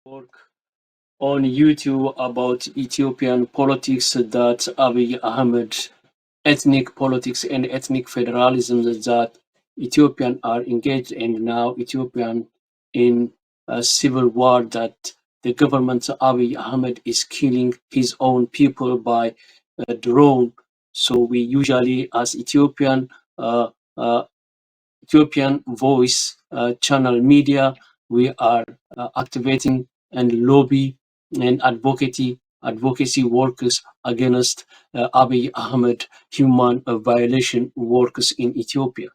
work on YouTube about Ethiopian politics that Abiy Ahmed, ethnic politics and ethnic federalism that Ethiopian are engaged in now, Ethiopian in a civil war that the government Abiy Ahmed is killing his own people by drone. So we usually, as uh, uh, Ethiopian Voice channel media, we are activating and lobby and advocacy workers against Abiy Ahmed human violation workers in Ethiopia.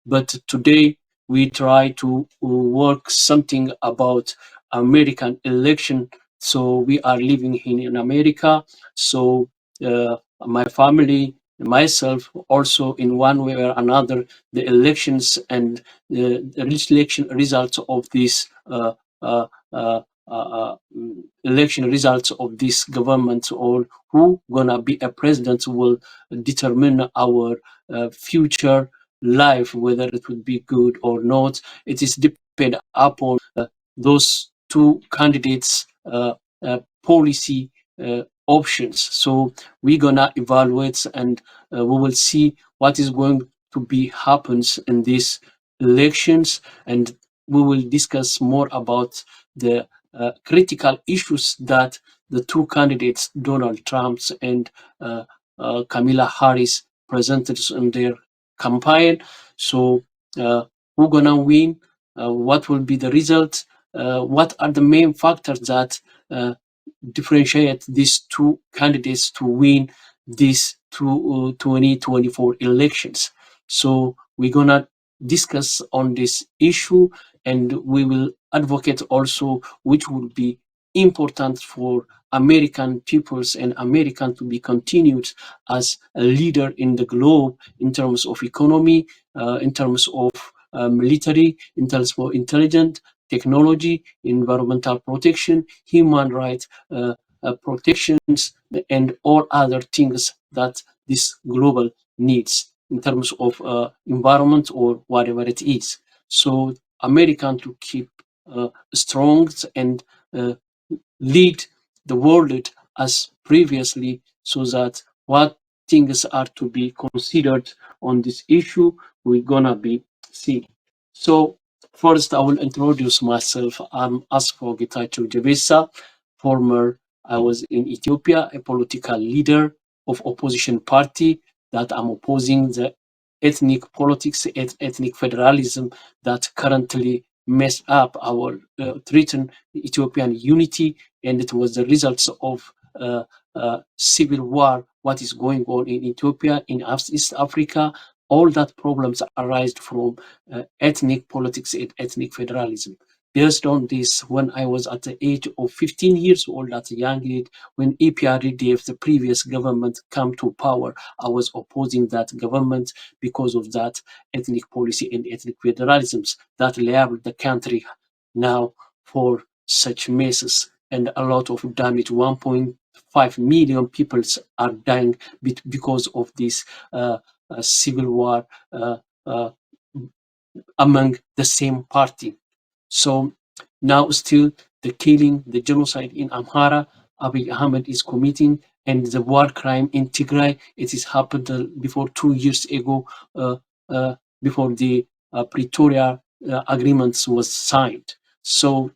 But today we try to work something about American election. So we are living in America. So my family, myself, also in one way or another, the elections and the election results of this uh, uh, election results of this government, or who gonna be a president, will determine our future life, whether it would be good or not. It is depend upon those two candidates policy options. So we're gonna evaluate and we will see what is going to be happens in these elections, and we will discuss more about the critical issues that the two candidates, Donald Trump and Kamala Harris, presented in their campaign. So who gonna win? What will be the result? What are the main factors that differentiate these two candidates to win these 2024 elections? So we're gonna discuss on this issue, and we will advocate also which would be important for American peoples and American to be continued as a leader in the globe in terms of economy, in terms of military, in terms of intelligence, technology, environmental protection, human rights protections, and all other things that this global needs in terms of environment or whatever it is. So American to keep strong and lead the world as previously, so that what things are to be considered on this issue, we're gonna be seeing. So first, I will introduce myself. I'm Asfo Getachew Jebesa, former, I was in Ethiopia, a political leader of opposition party that I'm opposing the ethnic politics, ethnic federalism that currently mess up our threaten Ethiopian unity, and it was the results of civil war, what is going on in Ethiopia, in East Africa. All that problems arise from ethnic politics and ethnic federalism. Based on this, when I was at the age of 15 years old, at a young age, when EPRDF, the previous government, come to power, I was opposing that government because of that ethnic policy and ethnic federalisms that labeled the country now for such messes and a lot of damage. 1.5 million people are dying because of this civil war uh, among the same party. So now still the killing, the genocide in Amhara, Abiy Ahmed is committing, and the war crime in Tigray, it has happened before 2 years ago, before the Pretoria agreements was signed. So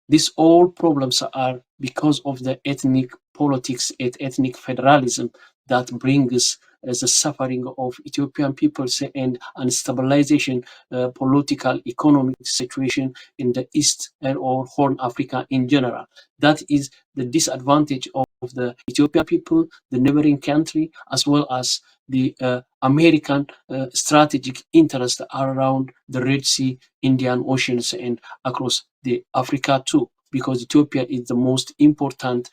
these all problems are because of the ethnic politics and ethnic federalism that brings the suffering of Ethiopian peoples and unstabilization, political, economic situation in the East and or Horn Africa in general. That is the disadvantage of the Ethiopian people, the neighboring country, as well as the American strategic interest around the Red Sea, Indian Oceans, and across the Africa too, because Ethiopia is the most important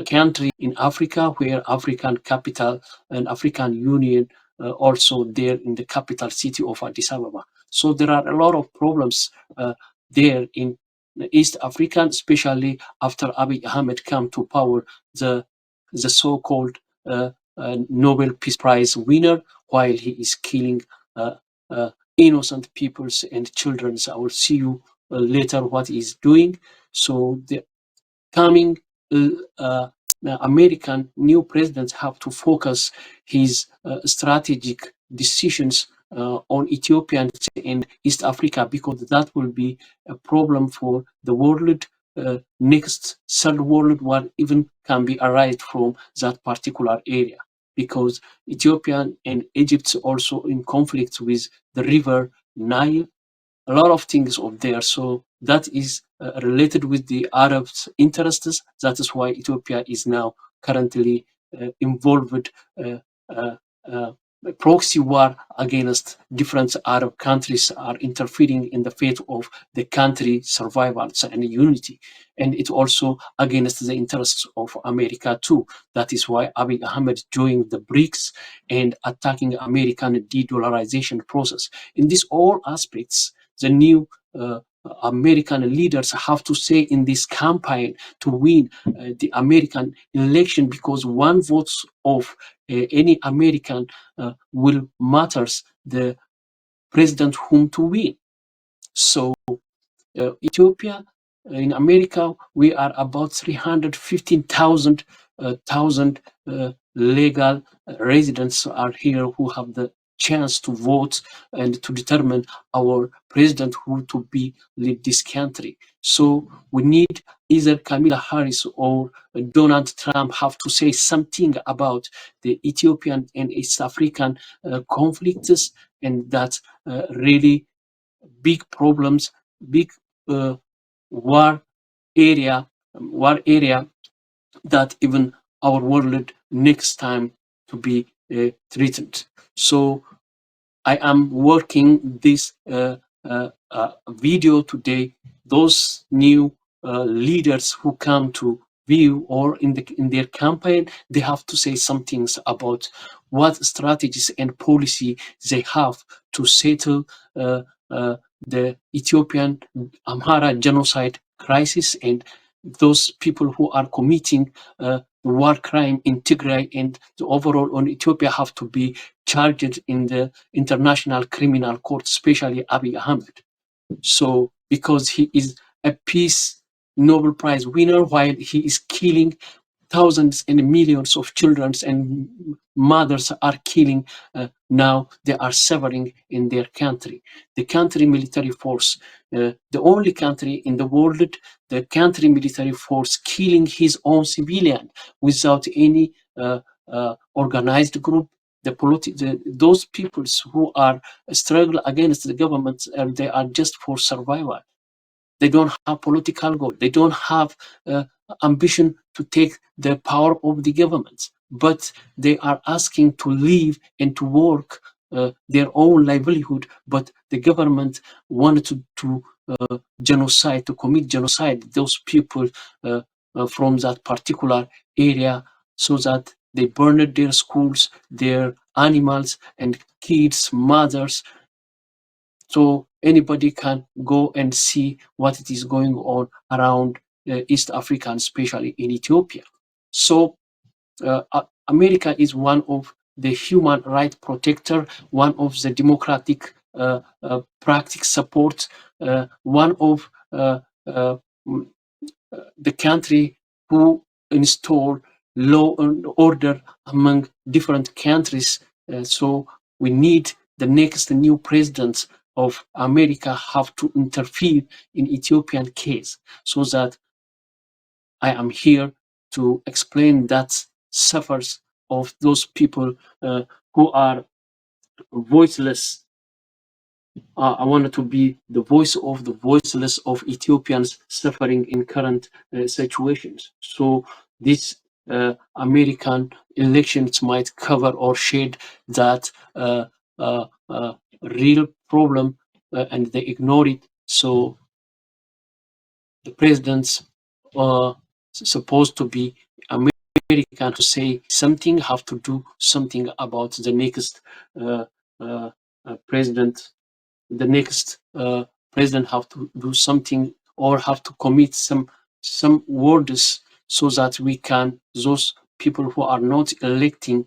country in Africa, where African capital and African Union also there in the capital city of Addis Ababa. So there are a lot of problems there in East Africa, especially after Abiy Ahmed came to power, the so-called Nobel Peace Prize winner, while he is killing innocent peoples and children. I will see you later what he's doing. So the coming American new presidents have to focus his strategic decisions on Ethiopians and East Africa, because that will be a problem for the world. Next third world war even can be arised from that particular area, because Ethiopia and Egypt also in conflict with the river Nile, a lot of things of there. So that is related with the Arabs' interests. That is why Ethiopia is now currently involved proxy war against different Arab countries, are interfering in the fate of the country survival and unity. And it also against the interests of America too. That is why Abiy Ahmed joined the BRICS and attacking American de-dollarization process. In these all aspects, the new American leaders have to say in this campaign to win the American election, because one vote of any American will matters the president whom to win. So Ethiopia, in America, we are about 315,000 legal residents are here who have the chance to vote and to determine our president who to be lead this country. So we need either Kamala Harris or Donald Trump have to say something about the Ethiopian and East African conflicts, and that really big problems, big war area that even our world next time to be threatened. So I am working this video today. Those new leaders who come to view or in their campaign, they have to say some things about what strategies and policy they have to settle the Ethiopian Amhara genocide crisis, and those people who are committing war crime in Tigray and the overall on Ethiopia have to be charged in the International Criminal Court, especially Abiy Ahmed. So because he is a peace Nobel Prize winner, while he is killing thousands and millions of children, and mothers are killing now, they are suffering in their country. The country military force, the only country in the world, the country military force killing his own civilian without any organized group. Those peoples who are struggle against the government, they are just for survival. They don't have political goal. They don't have ambition to take the power of the government, but they are asking to live and to work their own livelihood. But the government wanted to genocide, to commit genocide those people from that particular area, so that they burned their schools, their animals and kids, mothers. So anybody can go and see what it is going on around East Africa, and especially in Ethiopia. So America is one of the human rights protector, one of the democratic practice support, one of the country who install law and order among different countries. So we need the next new presidents of America have to interfere in Ethiopian case, so that I am here to explain that suffers of those people who are voiceless. I wanted to be the voice of the voiceless of Ethiopians suffering in current situations. So this American elections might cover or shed that real problem, and they ignore it. So the presidents supposed to be American to say something, have to do something about the next president. The next president have to do something or have to commit some words, so that we can, those people who are not electing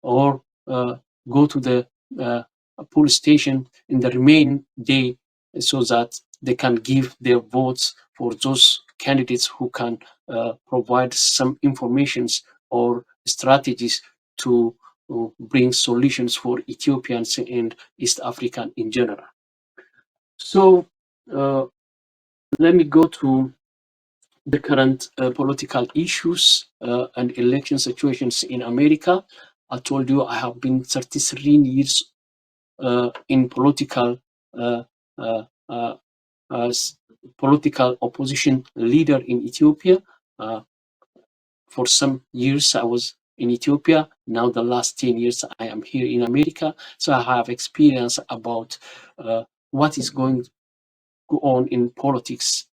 or go to the police station in the remaining day, so that they can give their votes for those candidates who can provide some informations or strategies to bring solutions for Ethiopians and East African in general. So let me go to the current political issues and election situations in America. I told you I have been 33 years in political political opposition leader in Ethiopia. For some years I was in Ethiopia. Now the last 10 years I am here in America. So I have experience about what is going on in politics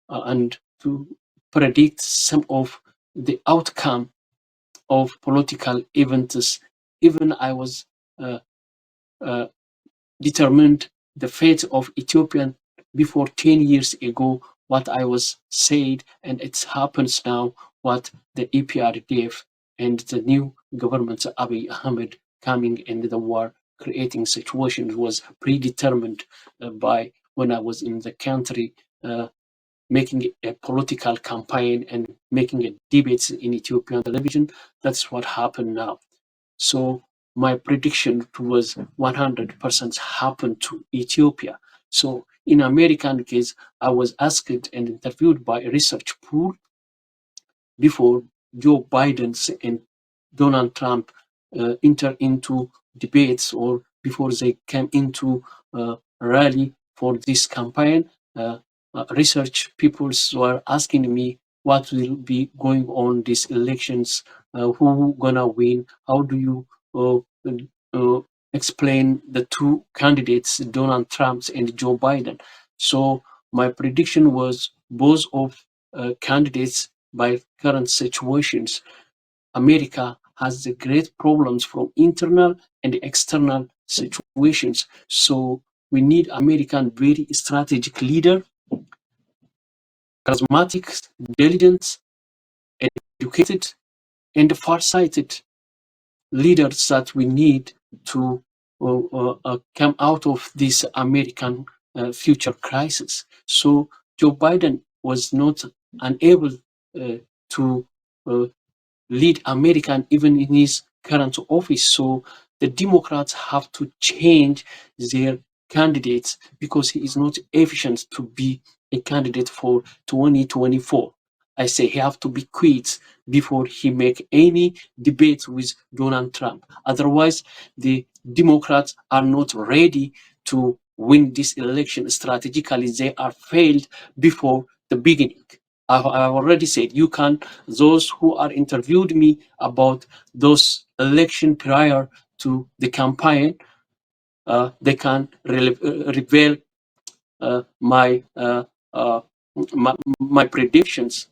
and to predict some of the outcome of political events. Even I was determined the fate of Ethiopian before 10 years ago, what I was said, and it happens now, what the EPRDF and the new government, Abiy Ahmed, coming into the war, creating situations was predetermined by when I was in the country, making a political campaign and making a debates in Ethiopian television. That's what happened now. So my prediction was 100% happened to Ethiopia. So in American case, I was asked and interviewed by a research pool before Joe Biden and Donald Trump enter into debates, or before they came into rally for this campaign. Research people were asking me what will be going on these elections, who gonna win, how do you explain the two candidates, Donald Trump and Joe Biden. So my prediction was both of candidates by current situations. America has the great problems from internal and external situations. So we need American very strategic leader, charismatic, diligent, educated, and farsighted leaders that we need to come out of this American future crisis. So Joe Biden was not unable to lead America even in his current office. So the Democrats have to change their candidates because he is not efficient to be a candidate for 2024. I say he have to be quit before he make any debate with Donald Trump. Otherwise, the Democrats are not ready to win this election strategically. They are failed before the beginning. I've already said, you can, those who are interviewed me about those election prior to the campaign, they can reveal my predictions.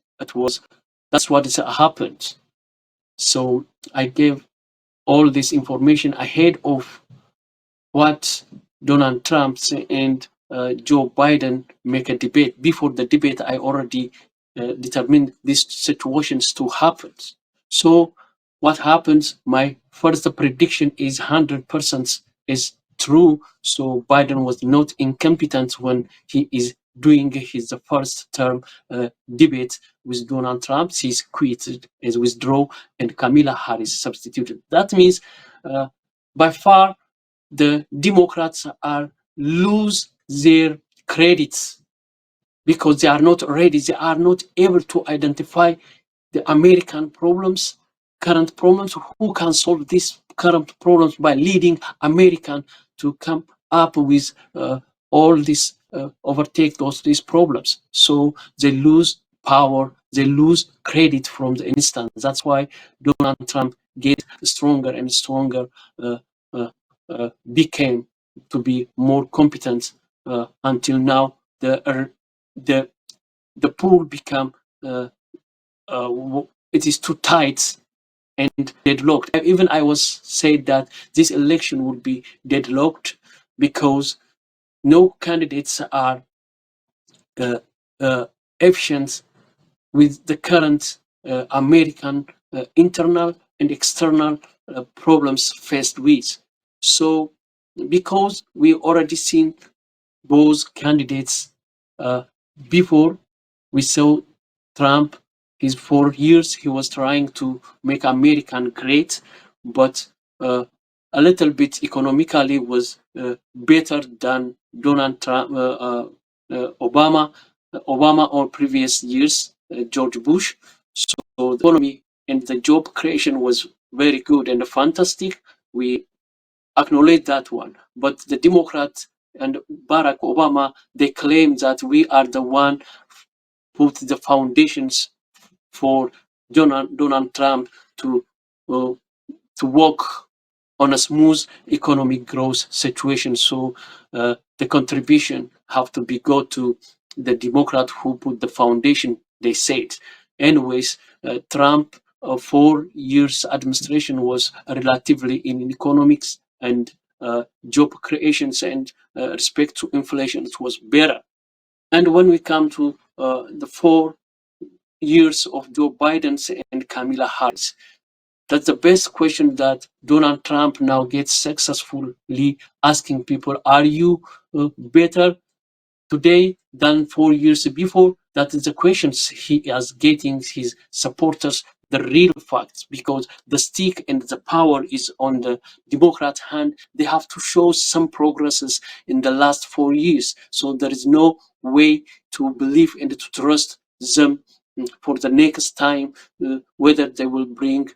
That's what has happened. So I gave all this information ahead of what Donald Trump and Joe Biden make a debate. Before the debate, I already determined these situations to happen. So what happens? My first prediction is 100% is true. So Biden was not incompetent when he is doing his first term debate with Donald Trump. He's quitted, is withdraw, and Kamala Harris substituted. That means by far the Democrats are lose their credits because they are not ready. They are not able to identify the American problems, current problems. Who can solve these current problems by leading American to come up with all this, overtake these problems? So they lose power, they lose credit from the instant. That's why Donald Trump gets stronger and stronger, became to be more competent until now. The pool become it is too tight and deadlocked. Even I was said that this election would be deadlocked because no candidates are efficient with the current American internal and external problems faced with. So because we already seen both candidates before we saw Trump, his 4 years, he was trying to make American great, but a little bit economically was better than Donald Trump, Obama or previous years, George Bush. So the economy and the job creation was very good and fantastic. We acknowledge that one. But the Democrats and Barack Obama, they claim that we are the one put the foundations for Donald Trump to work on a smooth economic growth situation. So the contribution have to be go to the Democrat who put the foundation, they said. Anyways, Trump 4 years administration was relatively in economics and job creations and respect to inflation, it was better. And when we come to the 4 years of Joe Biden and Kamala Harris, that's the best question that Donald Trump now gets successfully asking people, are you better today than 4 years before? That is the questions he is getting his supporters, the real facts, because the stick and the power is on the Democrat hand. They have to show some progresses in the last 4 years. So there is no way to believe and to trust them for the next time, whether they will bring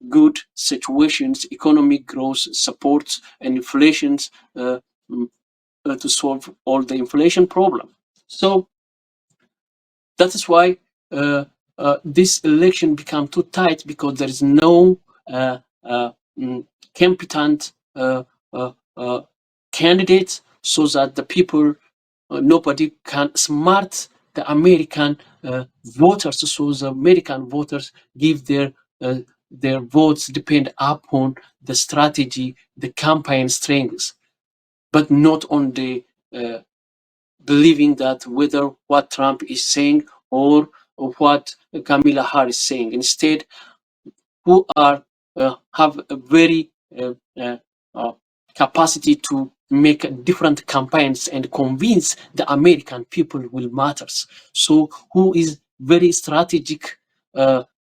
good situations, economic growth, support, and inflations to solve all the inflation problem. So that is why this election become too tight, because there is no competent candidate, so that the people, nobody can smart the American voters, so the American voters give their votes depend upon the strategy, the campaign strengths, but not on the believing that whether what Trump is saying or what Kamala Harris is saying. Instead, who are have a very capacity to make different campaigns and convince the American people will matters. So who is very strategic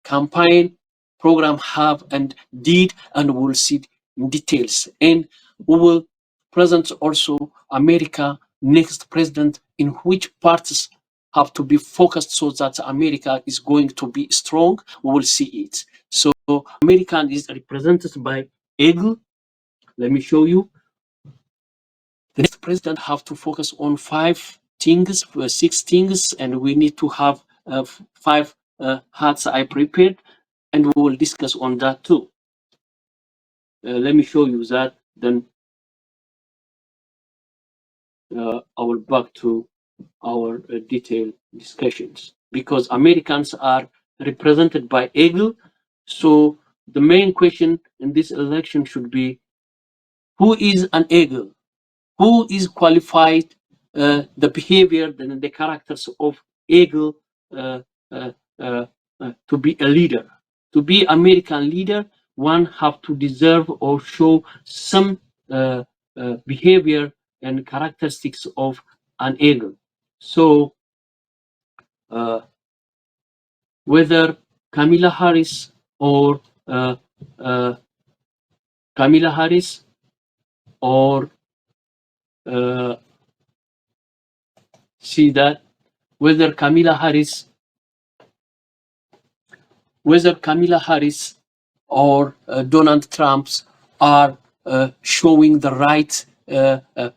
campaign program have and did, and we'll see in details. And we will present also America next president in which parts have to be focused so that America is going to be strong. We will see it. So America is represented by Eagle. Let me show you. The next president have to focus on 5 things, 6 things, and we need to have 5 hats I prepared, and we will discuss on that too. Let me show you that, then I will back to our detailed discussions, because Americans are represented by Eagle. So the main question in this election should be, who is an Eagle? Who is qualified the behavior and the characters of Eagle to be a leader? To be American leader, one have to deserve or show some behavior and characteristics of an Eagle. So whether Kamala Harris or Kamala Harris or see that whether Kamala Harris or Donald Trump are showing the right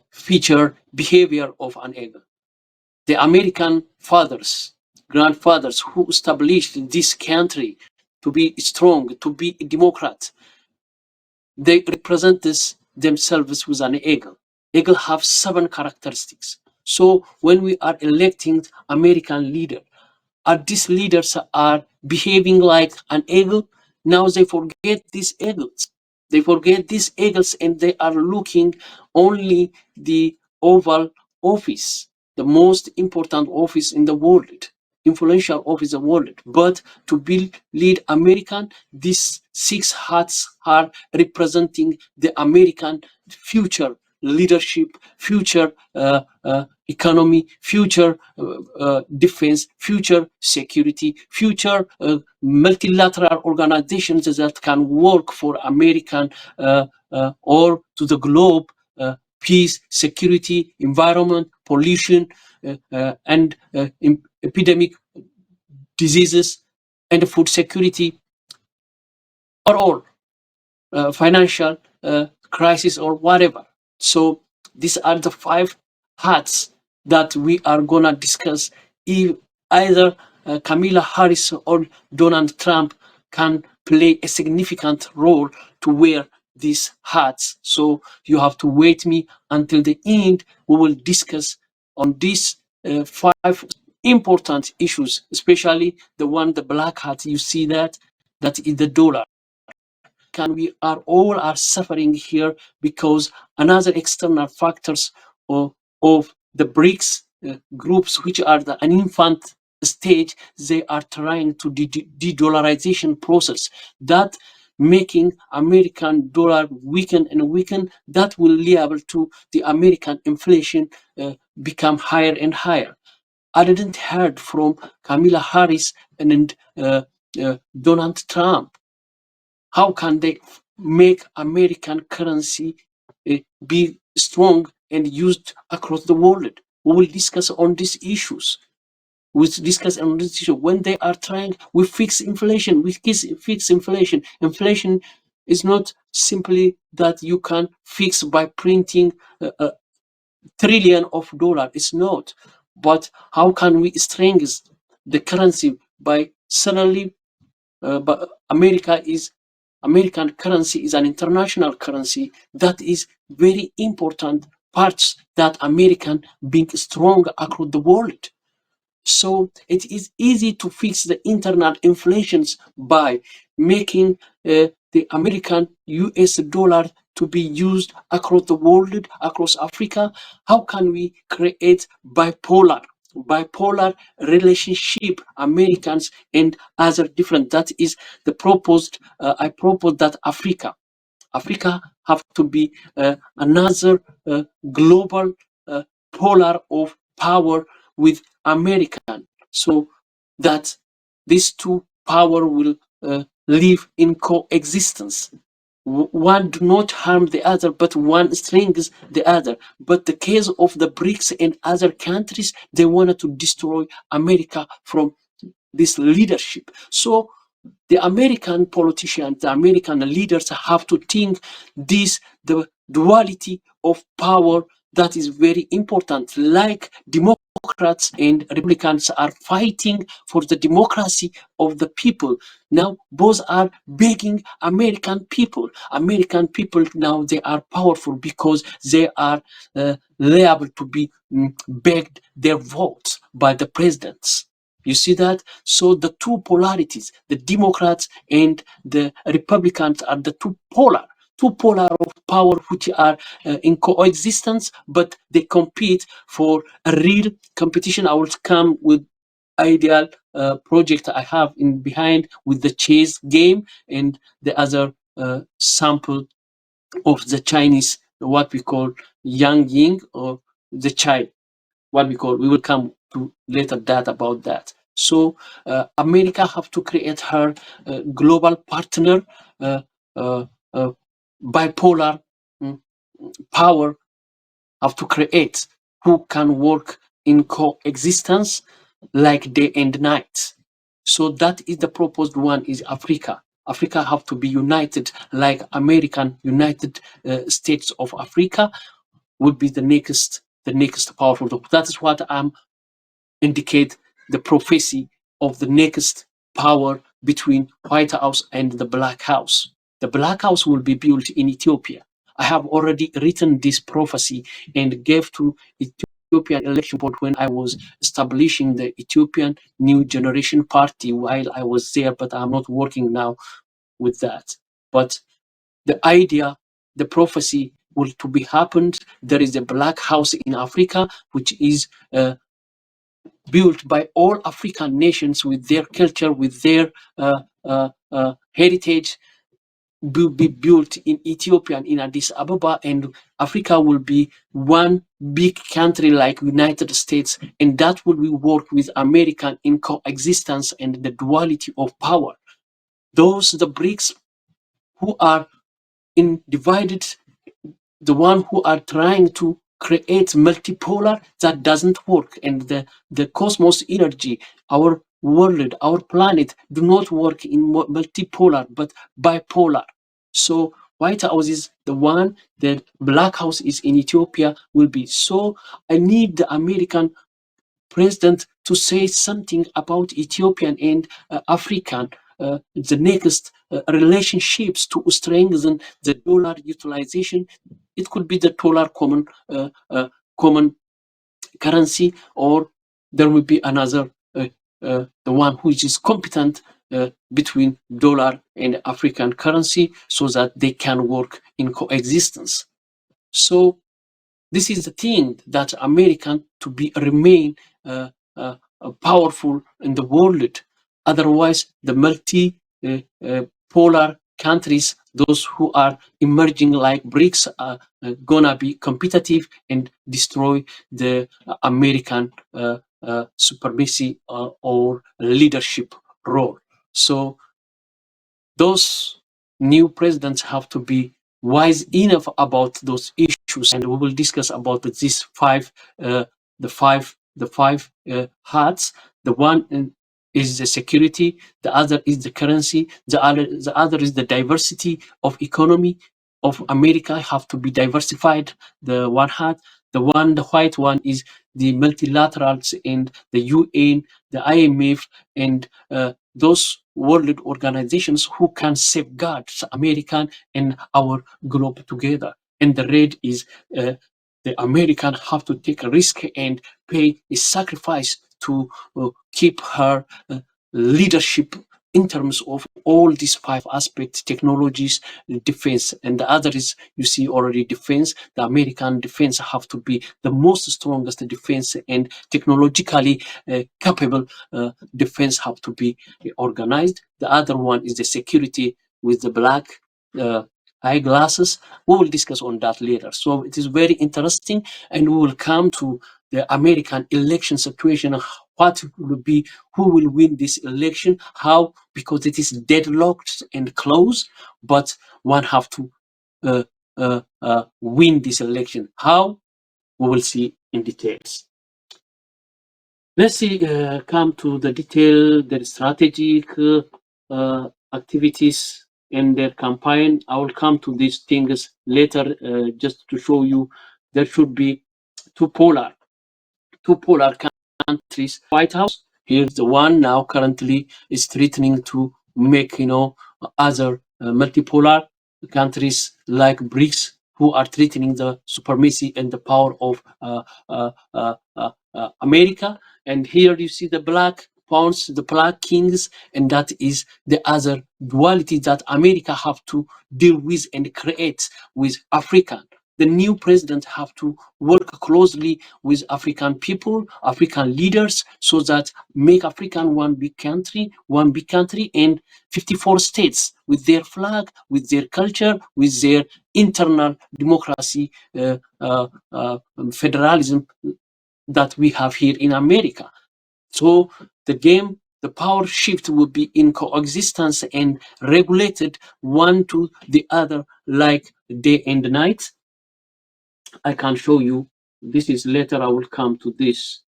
feature behavior of an Eagle. The American fathers, grandfathers who established this country to be strong, to be Democrat, they represent themselves with an Eagle. Eagle have 7 characteristics. So when we are electing American leader, these leaders are behaving like an Eagle. Now they forget these Eagles. They forget these Eagles, and they are looking only the Oval Office, the most important office in the world, influential office in the world. But to lead American, these 6 hats are representing the American future leadership, future economy, future defense, future security, future multilateral organizations that can work for American or to the globe peace, security, environment, pollution, and epidemic diseases, and food security, or all financial crisis or whatever. So these are the 5 hats that we are gonna discuss. If either Kamala Harris or Donald Trump can play a significant role to wear these hats. So you have to wait me until the end. We will discuss on these 5 important issues, especially the one, the black hat. You see that is the dollar. We are all suffering here because another external factors of the BRICS groups, which are an infant stage, they are trying to de-dollarization process that making American dollar weaken and weaken. That will liable to the American inflation become higher and higher. I didn't heard from Kamala Harris and Donald Trump. How can they make American currency be strong and used across the world? We will discuss on these issues. When they are trying, we fix inflation. Inflation is not simply that you can fix by printing trillion of dollars. It's not. But how can we strengthen the currency by suddenly? But American currency is an international currency that is very important parts that American being strong across the world. So it is easy to fix the internal inflations by making the American US dollar to be used across the world, across Africa. How can we create bipolar relationship, Americans and other different? That is the proposed. I propose that Africa have to be another global polar of power with American, so that these 2 power will live in coexistence. One do not harm the other, but one strengthens the other. But the case of the BRICS and other countries, they wanted to destroy America from this leadership. So the American politicians, the American leaders have to think the duality of power that is very important. Like Democrats and Republicans are fighting for the democracy of the people. Now both are begging American people. American people now, they are powerful because they are liable to be begged their votes by the presidents. You see that? So the 2 polarities, the Democrats and the Republicans, are the 2 polar of power which are in coexistence, but they compete for a real competition. I will come with ideal project I have in behind with the chess game and the other sample of the Chinese, what we call Yang Ying, or the Chai, what we call. We will come to later that about that. So America have to create her global partner, bipolar power have to create, who can work in coexistence like day and night. So that is the proposed one, is Africa. Africa have to be united like American United States of Africa would be the next powerful. That is what I'm indicate the prophecy of the next power between White House and the Black House. The Black House will be built in Ethiopia. I have already written this prophecy and gave to Ethiopian election board when I was establishing the Ethiopian New Generation Party while I was there, but I'm not working now with that. But the idea, the prophecy will to be happened. There is a Black House in Africa, which is built by all African nations with their culture, with their heritage, be built in Ethiopia and in Addis Ababa, and Africa will be one big country like United States, and that will be work with America in coexistence and the duality of power. Those the BRICS who are in divided, the one who are trying to create multipolar, that doesn't work, and the cosmos energy, our world, our planet do not work in multipolar but bipolar. So White House is the one, the Black House is in Ethiopia will be. So I need the American president to say something about Ethiopian and African, the next relationships to strengthen the dollar utilization. It could be the dollar common currency, or there will be another the one which is competent between dollar and African currency, so that they can work in coexistence. So this is the thing that American to be remain powerful in the world. Otherwise, the polar countries, those who are emerging like BRICS, are gonna be competitive and destroy the American supremacy or leadership role. So those new presidents have to be wise enough about those issues, and we will discuss about these five, the five hats. The one is the security, the other is the currency, the other is the diversity of economy of America have to be diversified. The one hat, the white one is the multilaterals and the UN, the IMF, and those world organizations who can safeguard American and our globe together. And the red is the American have to take a risk and pay a sacrifice to keep her leadership in terms of all these five aspects: technologies, defense, and the other is, you see already, defense. The American defense have to be the most strongest defense, and technologically capable defense have to be organized. The other one is the security with the black eyeglasses. We will discuss on that later. So it is very interesting, and we will come to the American election situation. What will be, who will win this election, how, because it is deadlocked and close, but one have to win this election. How? We will see in details. Let's see, come to the detail, their strategic activities and their campaign. I will come to these things later, just to show you there should be two polar countries. White House, here's the one now currently is threatening to make, other multipolar countries like BRICS, who are threatening the supremacy and the power of America. And here you see the black pawns, the black kings, and that is the other duality that America have to deal with and create with Africa. The new president have to work closely with African people, African leaders, so that make African one big country, and 54 states with their flag, with their culture, with their internal democracy, federalism that we have here in America. So the power shift will be in coexistence and regulated one to the other like day and night. I can show you. This is later. I will come to this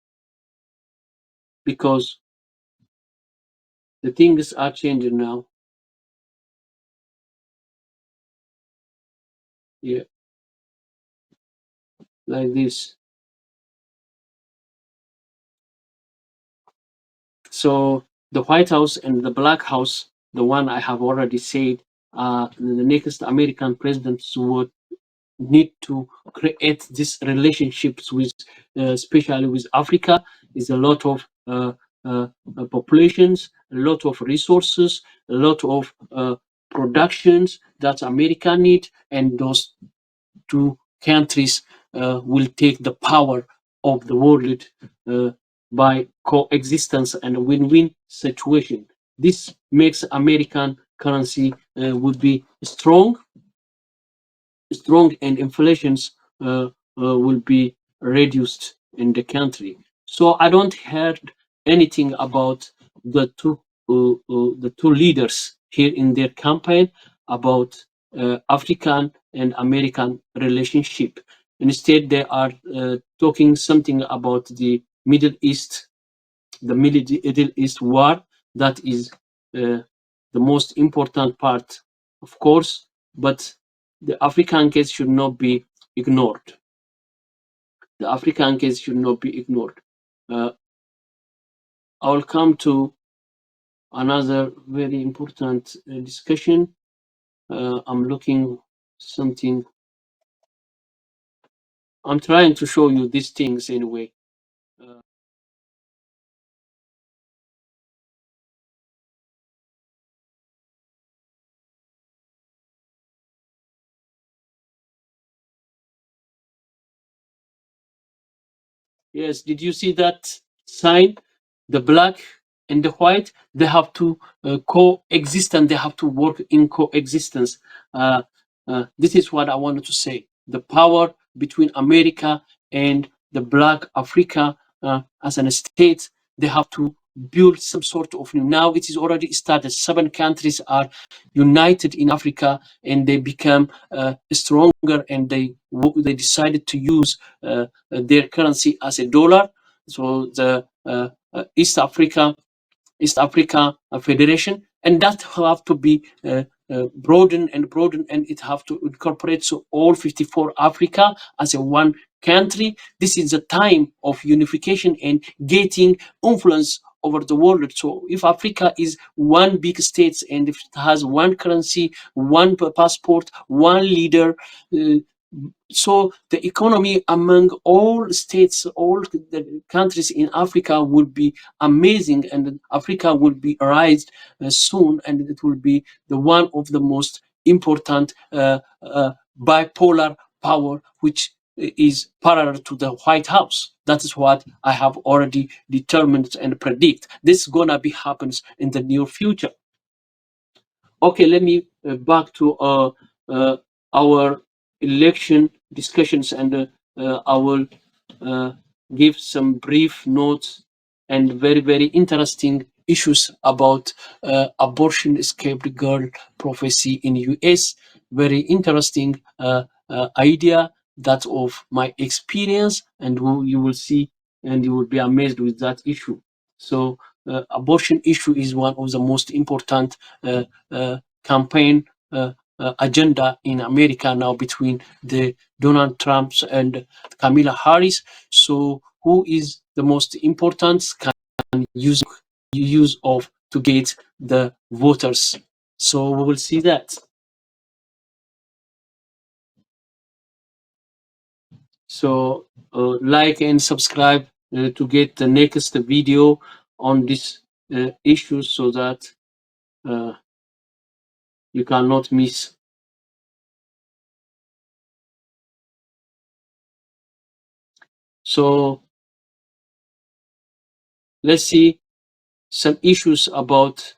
because the things are changing now. Yeah, like this. So the White House and the Black House, the one I have already said, the next American presidents would need to create these relationships with, especially with Africa. Is a lot of populations, a lot of resources, a lot of productions that America need, and those two countries will take the power of the world by coexistence and a win-win situation. This makes American currency would be strong, and inflations will be reduced in the country. So I don't heard anything about the two leaders here in their campaign about African and American relationship. Instead, they are talking something about the Middle East, the Middle East war. That is the most important part, of course, but the African case should not be ignored. The African case should not be ignored. I will come to another very important discussion. I'm looking something. I'm trying to show you these things anyway. Yes, did you see that sign? The black and the white, they have to coexist and they have to work in coexistence. This is what I wanted to say. The power between America and the black Africa as an state, they have to build some sort of new. Now it is already started. 7 countries are united in Africa and they become stronger, and they decided to use their currency as a dollar. So the East Africa Federation, and that have to be broadened, and it have to incorporate so all 54 Africa as a one country. This is a time of unification and getting influence over the world. So if Africa is one big state and if it has one currency, one passport, one leader, so the economy among all states, all the countries in Africa will be amazing, and Africa will be raised soon, and it will be the one of the most important bipolar power, which is parallel to the White House. That is what I have already determined and predict. This is gonna be happens in the near future. Okay, let me back to our election discussions, and I will give some brief notes and very, very interesting issues about abortion escaped girl prophecy in US. Very interesting idea, that of my experience, and you will see and you will be amazed with that issue. So abortion issue is one of the most important campaign agenda in America now between the Donald Trump and Kamala Harris. So who is the most important can use of to get the voters? So we will see that. So like and subscribe to get the next video on this issue, so that you cannot miss. So let's see some issues about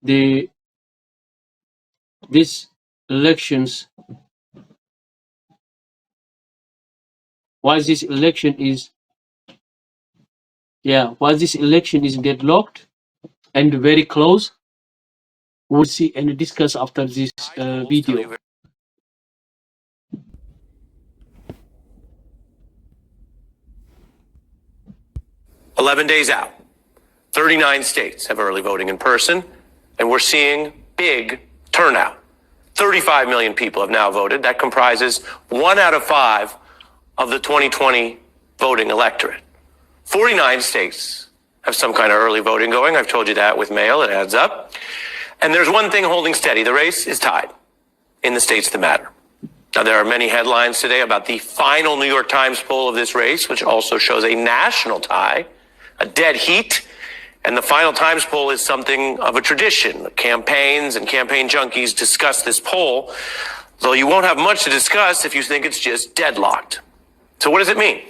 these elections. Why this election is deadlocked and very close. We'll see and discuss after this video. "11 days out, 39 states have early voting in person, and we're seeing big turnout. 35 million people have now voted. That comprises 1 out of 5 of the 2020 voting electorate. 49 states have some kind of early voting going. I've told you that with mail, it adds up. And there's one thing holding steady. The race is tied in the states that matter. Now, there are many headlines today about the final New York Times poll of this race, which also shows a national tie, a dead heat. And the final Times poll is something of a tradition. Campaigns and campaign junkies discuss this poll, though you won't have much to discuss if you think it's just deadlocked. So what does it mean?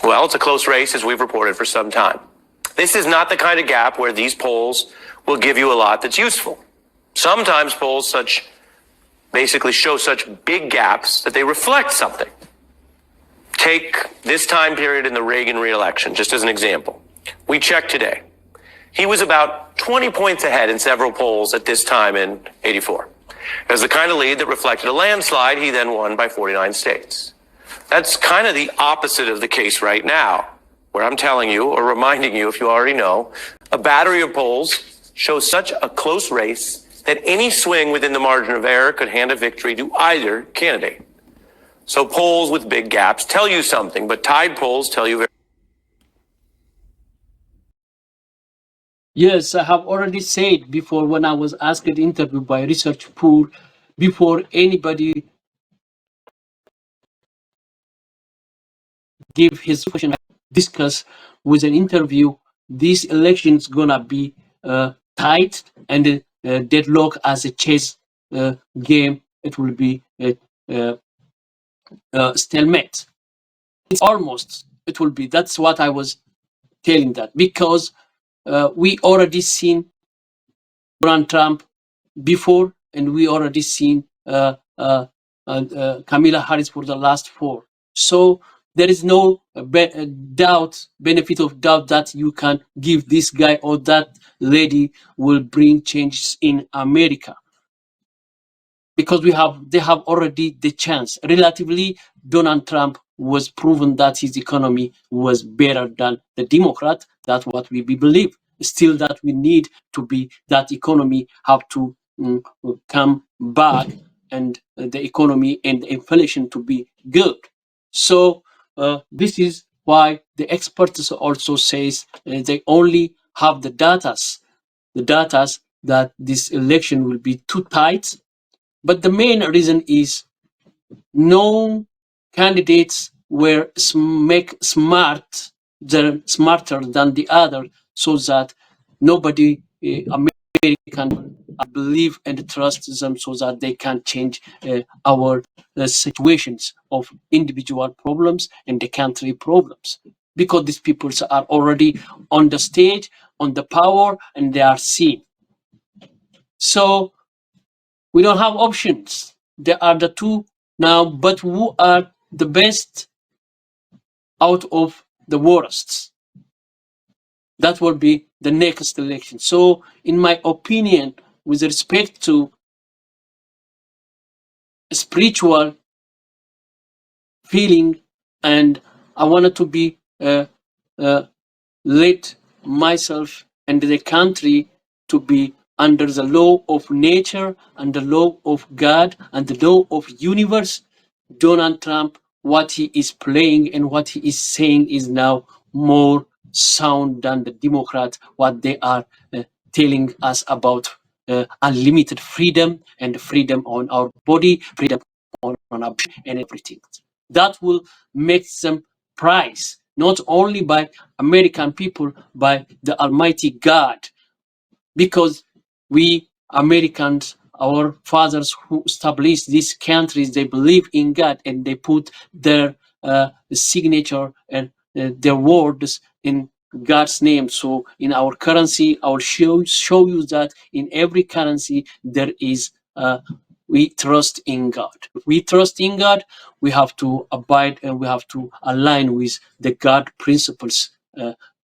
Well, it's a close race, as we've reported for some time. This is not the kind of gap where these polls will give you a lot that's useful. Sometimes polls basically show such big gaps that they reflect something. Take this time period in the Reagan re-election, just as an example. We checked today. He was about 20 points ahead in several polls at this time in '84. It was the kind of lead that reflected a landslide. He then won by 49 states. That's kind of the opposite of the case right now, where I'm telling you, or reminding you if you already know, a battery of polls shows such a close race that any swing within the margin of error could hand a victory to either candidate. So polls with big gaps tell you something, but tied polls tell you very. Yes, I have already said before when I was asked an interview by Research Pool, before anybody give his question, discuss with an interview, this election is gonna be tight and deadlock as a chess game. It will be stalemate. It's almost, it will be. That's what I was telling that, because we already seen Donald Trump before, and we already seen Kamala Harris for the last 4. So there is no benefit of doubt that you can give this guy or that lady will bring changes in America, because they have already the chance. Relatively, Donald Trump was proven that his economy was better than the Democrat. That's what we believe. Still, that we need to be, that economy have to come back, and the economy and the inflation to be good. So this is why the experts also says they only have the datas that this election will be too tight. But the main reason is no candidates were smarter than the other, so that nobody American believe and trust them, so that they can change our situations of individual problems and the country problems, because these people are already on the stage, on the power, and they are seen. So we don't have options. There are the two now, but who are the best out of the worst? That will be the next election. So in my opinion, with respect to spiritual feeling, and I wanted to be let myself and the country to be under the law of nature and the law of God and the law of universe. Donald Trump, what he is playing and what he is saying is now more sound than the Democrat, what they are telling us about unlimited freedom and freedom on our body, freedom on our and everything. That will make them prize, not only by American people, by the Almighty God, because we Americans, our fathers who established these countries, they believe in God and they put their signature and their words in God's name. So in our currency, I will show you that in every currency there is we trust in God. If we trust in God, we have to abide and we have to align with the God principles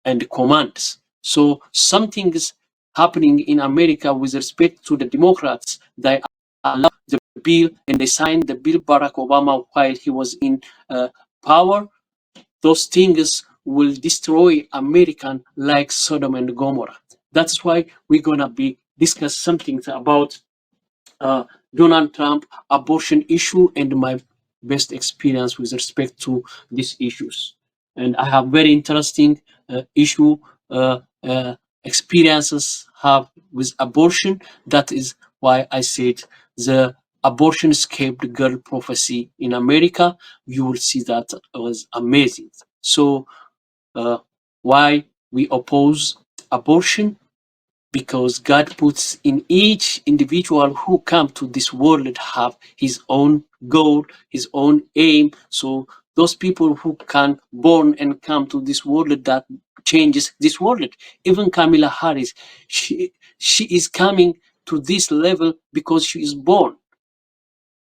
and commands. So something is happening in America with respect to the Democrats. They allow the bill and they signed the bill Barack Obama while he was in power. Those things will destroy American like Sodom and Gomorrah. That's why we're gonna be discuss something about Donald Trump abortion issue and my best experience with respect to these issues. And I have very interesting issue experiences have with abortion. That is why I said the abortion escaped girl prophecy in America. You will see that it was amazing. So why we oppose abortion? Because God puts in each individual who come to this world have his own goal, his own aim. So those people who can born and come to this world that changes this world. Even Kamala Harris, she is coming to this level because she is born.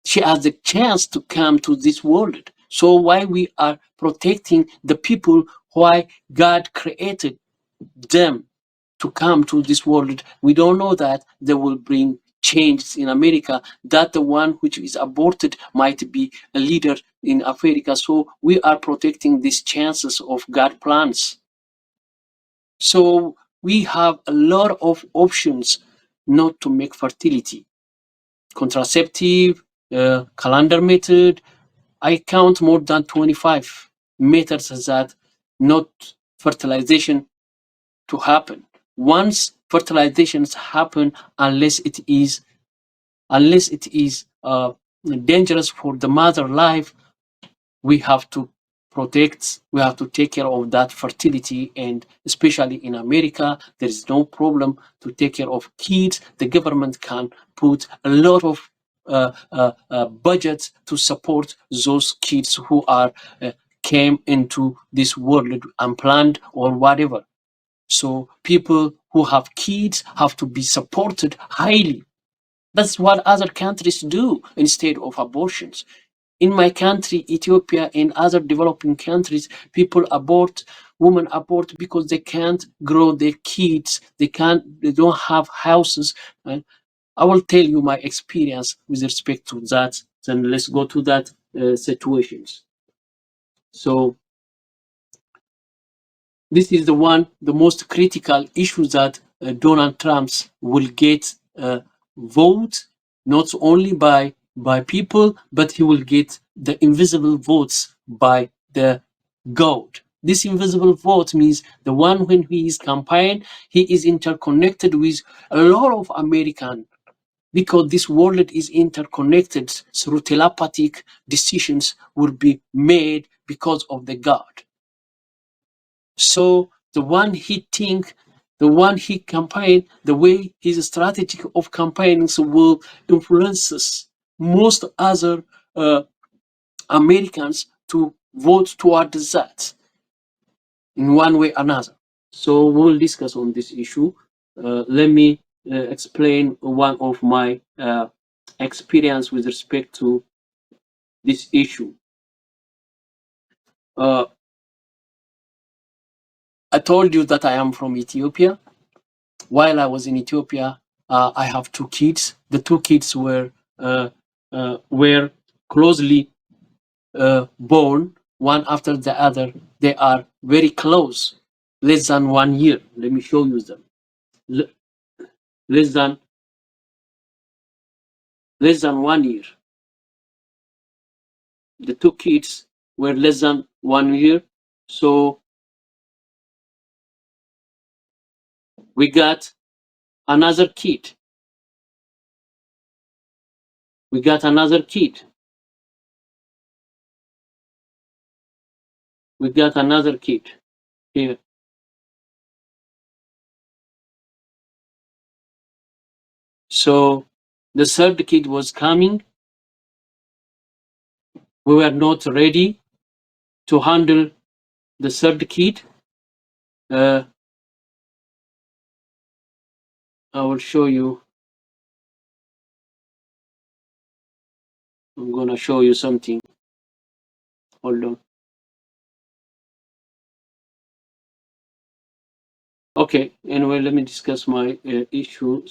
She has the chance to come to this world. So why we are protecting the people why God created them to come to this world? We don't know that they will bring changes in America, that the one which is aborted might be a leader in Africa. So we are protecting these chances of God plans. So we have a lot of options not to make fertility. Contraceptive, calendar method, I count more than 25 methods that not fertilization to happen. Once fertilizations happen, unless it is dangerous for the mother life, we have to protect, we have to take care of that fertility. And especially in America, there is no problem to take care of kids. The government can put a lot of budget to support those kids who are came into this world unplanned or whatever. So people who have kids have to be supported highly. That's what other countries do instead of abortions. In my country, Ethiopia, and other developing countries, people abort, women abort because they can't grow their kids. They don't have houses. And I will tell you my experience with respect to that. Then let's go to that situations. So this is the most critical issue that Donald Trump will get vote, not only by people, but he will get the invisible votes by the God. This invisible vote means the one when he is campaigning, he is interconnected with a lot of American, because this world is interconnected through telepathic decisions will be made because of the God. So the one he think, the one he campaign, the way his strategy of campaigning will influences most other Americans to vote toward that in one way or another. So we'll discuss on this issue. Let me explain one of my experience with respect to this issue. I told you that I am from Ethiopia. While I was in Ethiopia, I have two kids. The two kids were closely born, one after the other. They are very close, less than 1 year. Let me show you them. Less than 1 year. The two kids were less than 1 year. So we got another kid. We got another kid. We got another kid here. So the third kid was coming. We were not ready to handle the third kid. I will show you. I'm gonna show you something. Hold on. Okay, anyway, let me discuss my issue.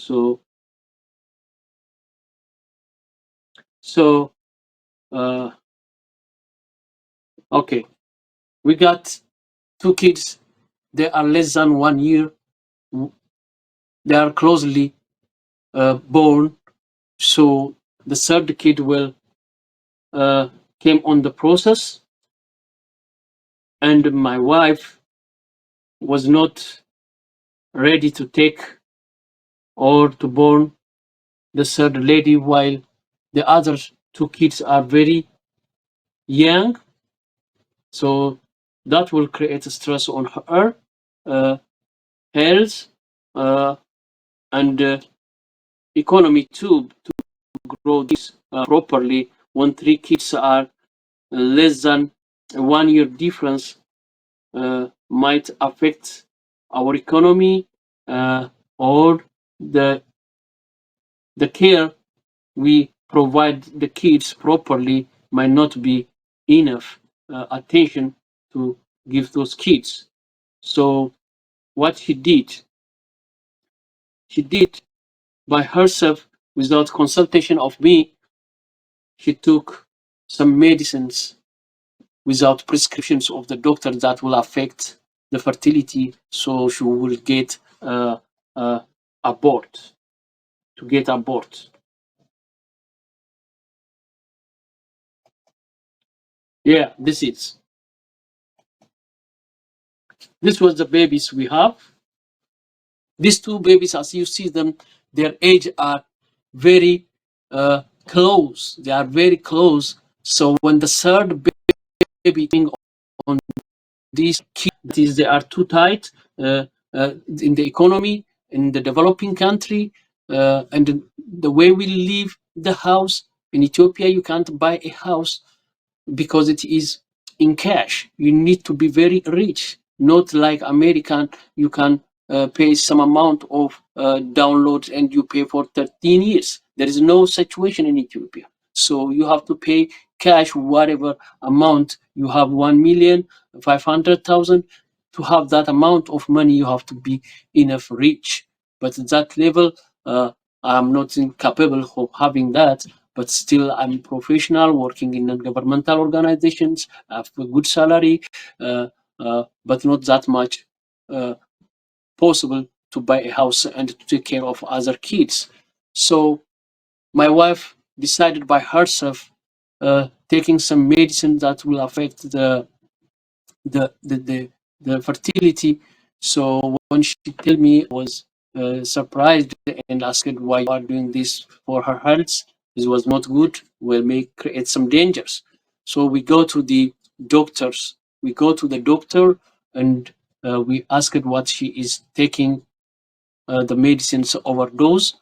Okay, we got two kids. They are less than 1 year. They are closely born. So the third kid will came on the process, and my wife was not ready to take or to born the third lady, while the other two kids are very young. So that will create a stress on her health and economy too, to grow this properly when three kids are less than a 1 year difference might affect our economy, or the care we provide the kids properly might not be enough attention to give those kids. So what she did by herself without consultation of me. She took some medicines without prescriptions of the doctor that will affect the fertility, so she will get abort. Yeah, this was the babies we have. These two babies, as you see them, their age are very close. They are very close. So when the third baby on these kids, they are too tight in the economy, in the developing country, and the way we live the house in Ethiopia, you can't buy a house because it is in cash. You need to be very rich, not like American. You can pay some amount of downloads and you pay for 13 years. There is no situation in Ethiopia. So you have to pay cash, whatever amount you have, 1,500,000. To have that amount of money, you have to be enough rich. But at that level, I'm not incapable of having that. But still, I'm professional, working in non-governmental organizations. I have a good salary, but not that much possible to buy a house and to take care of other kids. So my wife decided by herself, taking some medicine that will affect the fertility. So when she told me, I was surprised and asked why you are doing this for her health. This was not good. Will create some dangers. So we go to the doctors. We go to the doctor and we asked what she is taking the medicines overdose.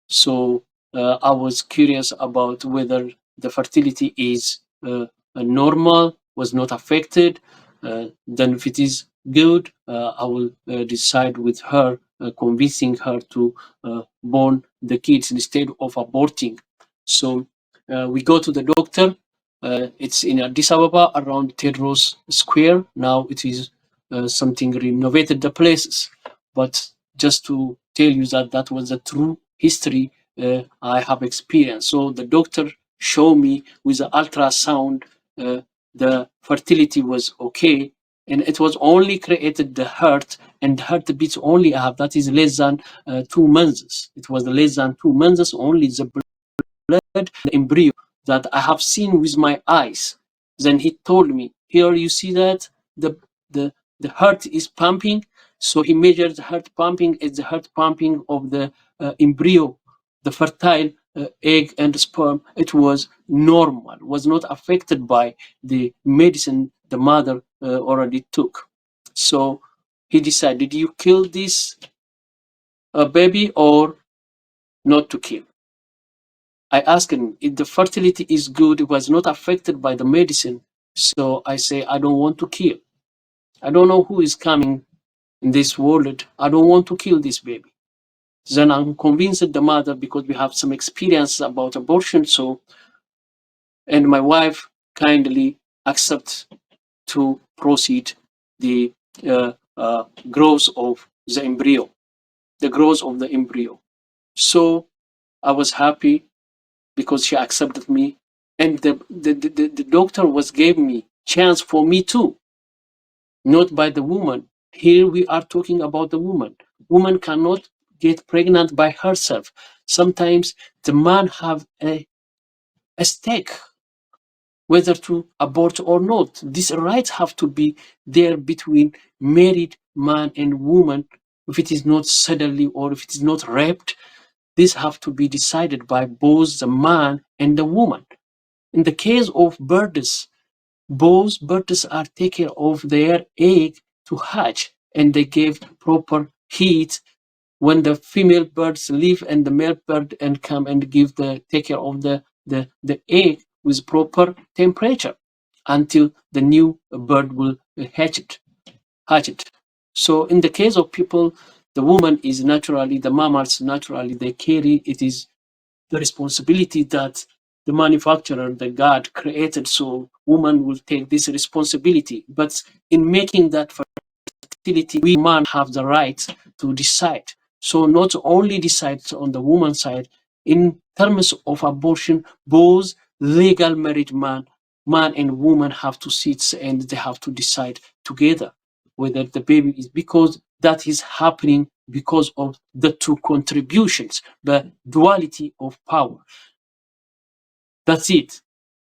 So I was curious about whether the fertility is normal, was not affected. Then if it is good, I will decide with her, convincing her to born the kids instead of aborting. So we go to the doctor. It's in Addis Ababa around Tedros Square. Now it is something renovated the places. But just to tell you that that was a true history I have experienced. So the doctor showed me with the ultrasound the fertility was okay, and it was only created the heart, and the heartbeats only I have that is less than 2 months. It was less than 2 months only the blood, the embryo that I have seen with my eyes. Then he told me, here you see that the heart is pumping. So he measured the heart pumping as the heart pumping of the embryo, the fertile egg and sperm. It was normal, was not affected by the medicine the mother already took. So he decided, did you kill this baby or not to kill? I asked him if the fertility is good, it was not affected by the medicine. So I say, I don't want to kill. I don't know who is coming in this world. I don't want to kill this baby. Then I'm convinced the mother, because we have some experience about abortion. So, and my wife kindly accept to proceed the growth of the embryo, So I was happy because she accepted me, and the doctor was gave me chance for me too, not by the woman. Here we are talking about the woman. Woman cannot get pregnant by herself. Sometimes the man have a stake whether to abort or not. These rights have to be there between married man and woman. If it is not suddenly or if it is not raped, this have to be decided by both the man and the woman. In the case of birds, both birds are taking of their egg to hatch, and they give proper heat when the female birds leave and the male bird and come and give the take care of the egg with proper temperature. until the new bird will hatch it. So in the case of people, the woman is naturally, the mammals naturally, they carry, it is the responsibility that the manufacturer, the God created, so woman will take this responsibility. But in making that fertility, we man have the right to decide. So not only decide on the woman's side, in terms of abortion, both legal marriage man and woman have to sit and they have to decide together whether the baby is, because that is happening because of the two contributions, the duality of power. That's it.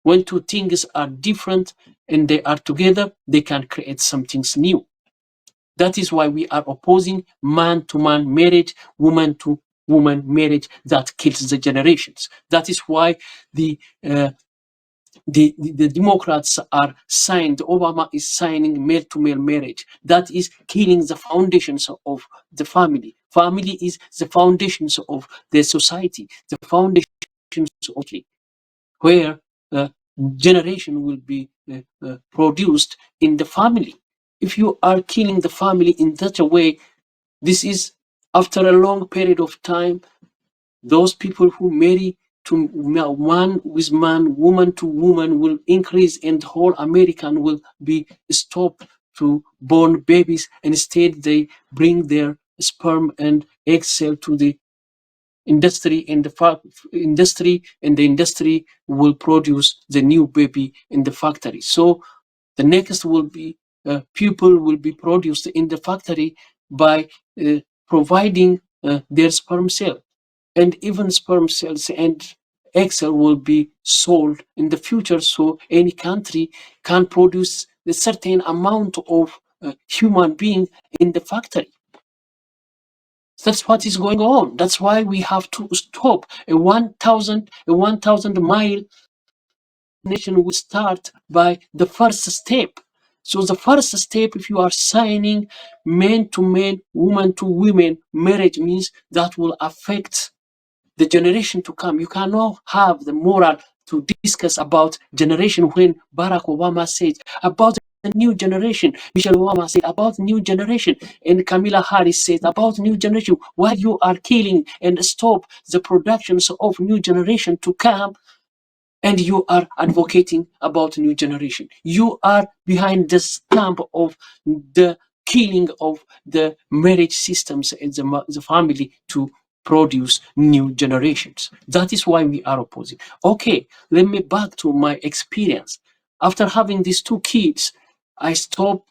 When two things are different and they are together, they can create something new. That is why we are opposing man-to-man marriage, woman-to-woman marriage that kills the generations. That is why the Democrats are signed, Obama is signing male-to-male marriage. That is killing the foundations of the family. Family is the foundations of the society, the foundations of where generation will be produced in the family. If you are killing the family in such a way, this is after a long period of time, those people who marry to man with man, woman to woman will increase, and whole American will be stopped to born babies. Instead, they bring their sperm and egg cell to the industry, and the industry will produce the new baby in the factory. So the next will be people will be produced in the factory by providing their sperm cell, and even sperm cells and egg cell will be sold in the future. So any country can produce a certain amount of human being in the factory. That's what is going on. That's why we have to stop. A 1,000 mile nation will start by the first step. So the first step, if you are signing man to man, woman to women marriage, means that will affect the generation to come. You cannot have the moral to discuss about generation when Barack Obama said about the new generation, Michelle Obama said about new generation, and Kamala Harris said about new generation. While you are killing and stop the productions of new generation to come, and you are advocating about new generation, you are behind the stamp of the killing of the marriage systems and the family to produce new generations. That is why we are opposing. Okay, let me back to my experience. After having these two kids, I talked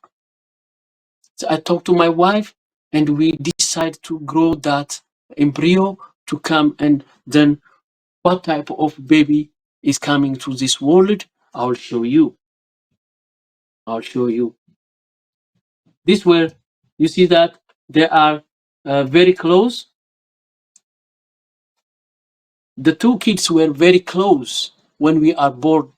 to my wife, and we decided to grow that embryo to come, and then what type of baby is coming to this world, I'll show you. This where you see that they are very close. The two kids were very close when we are born.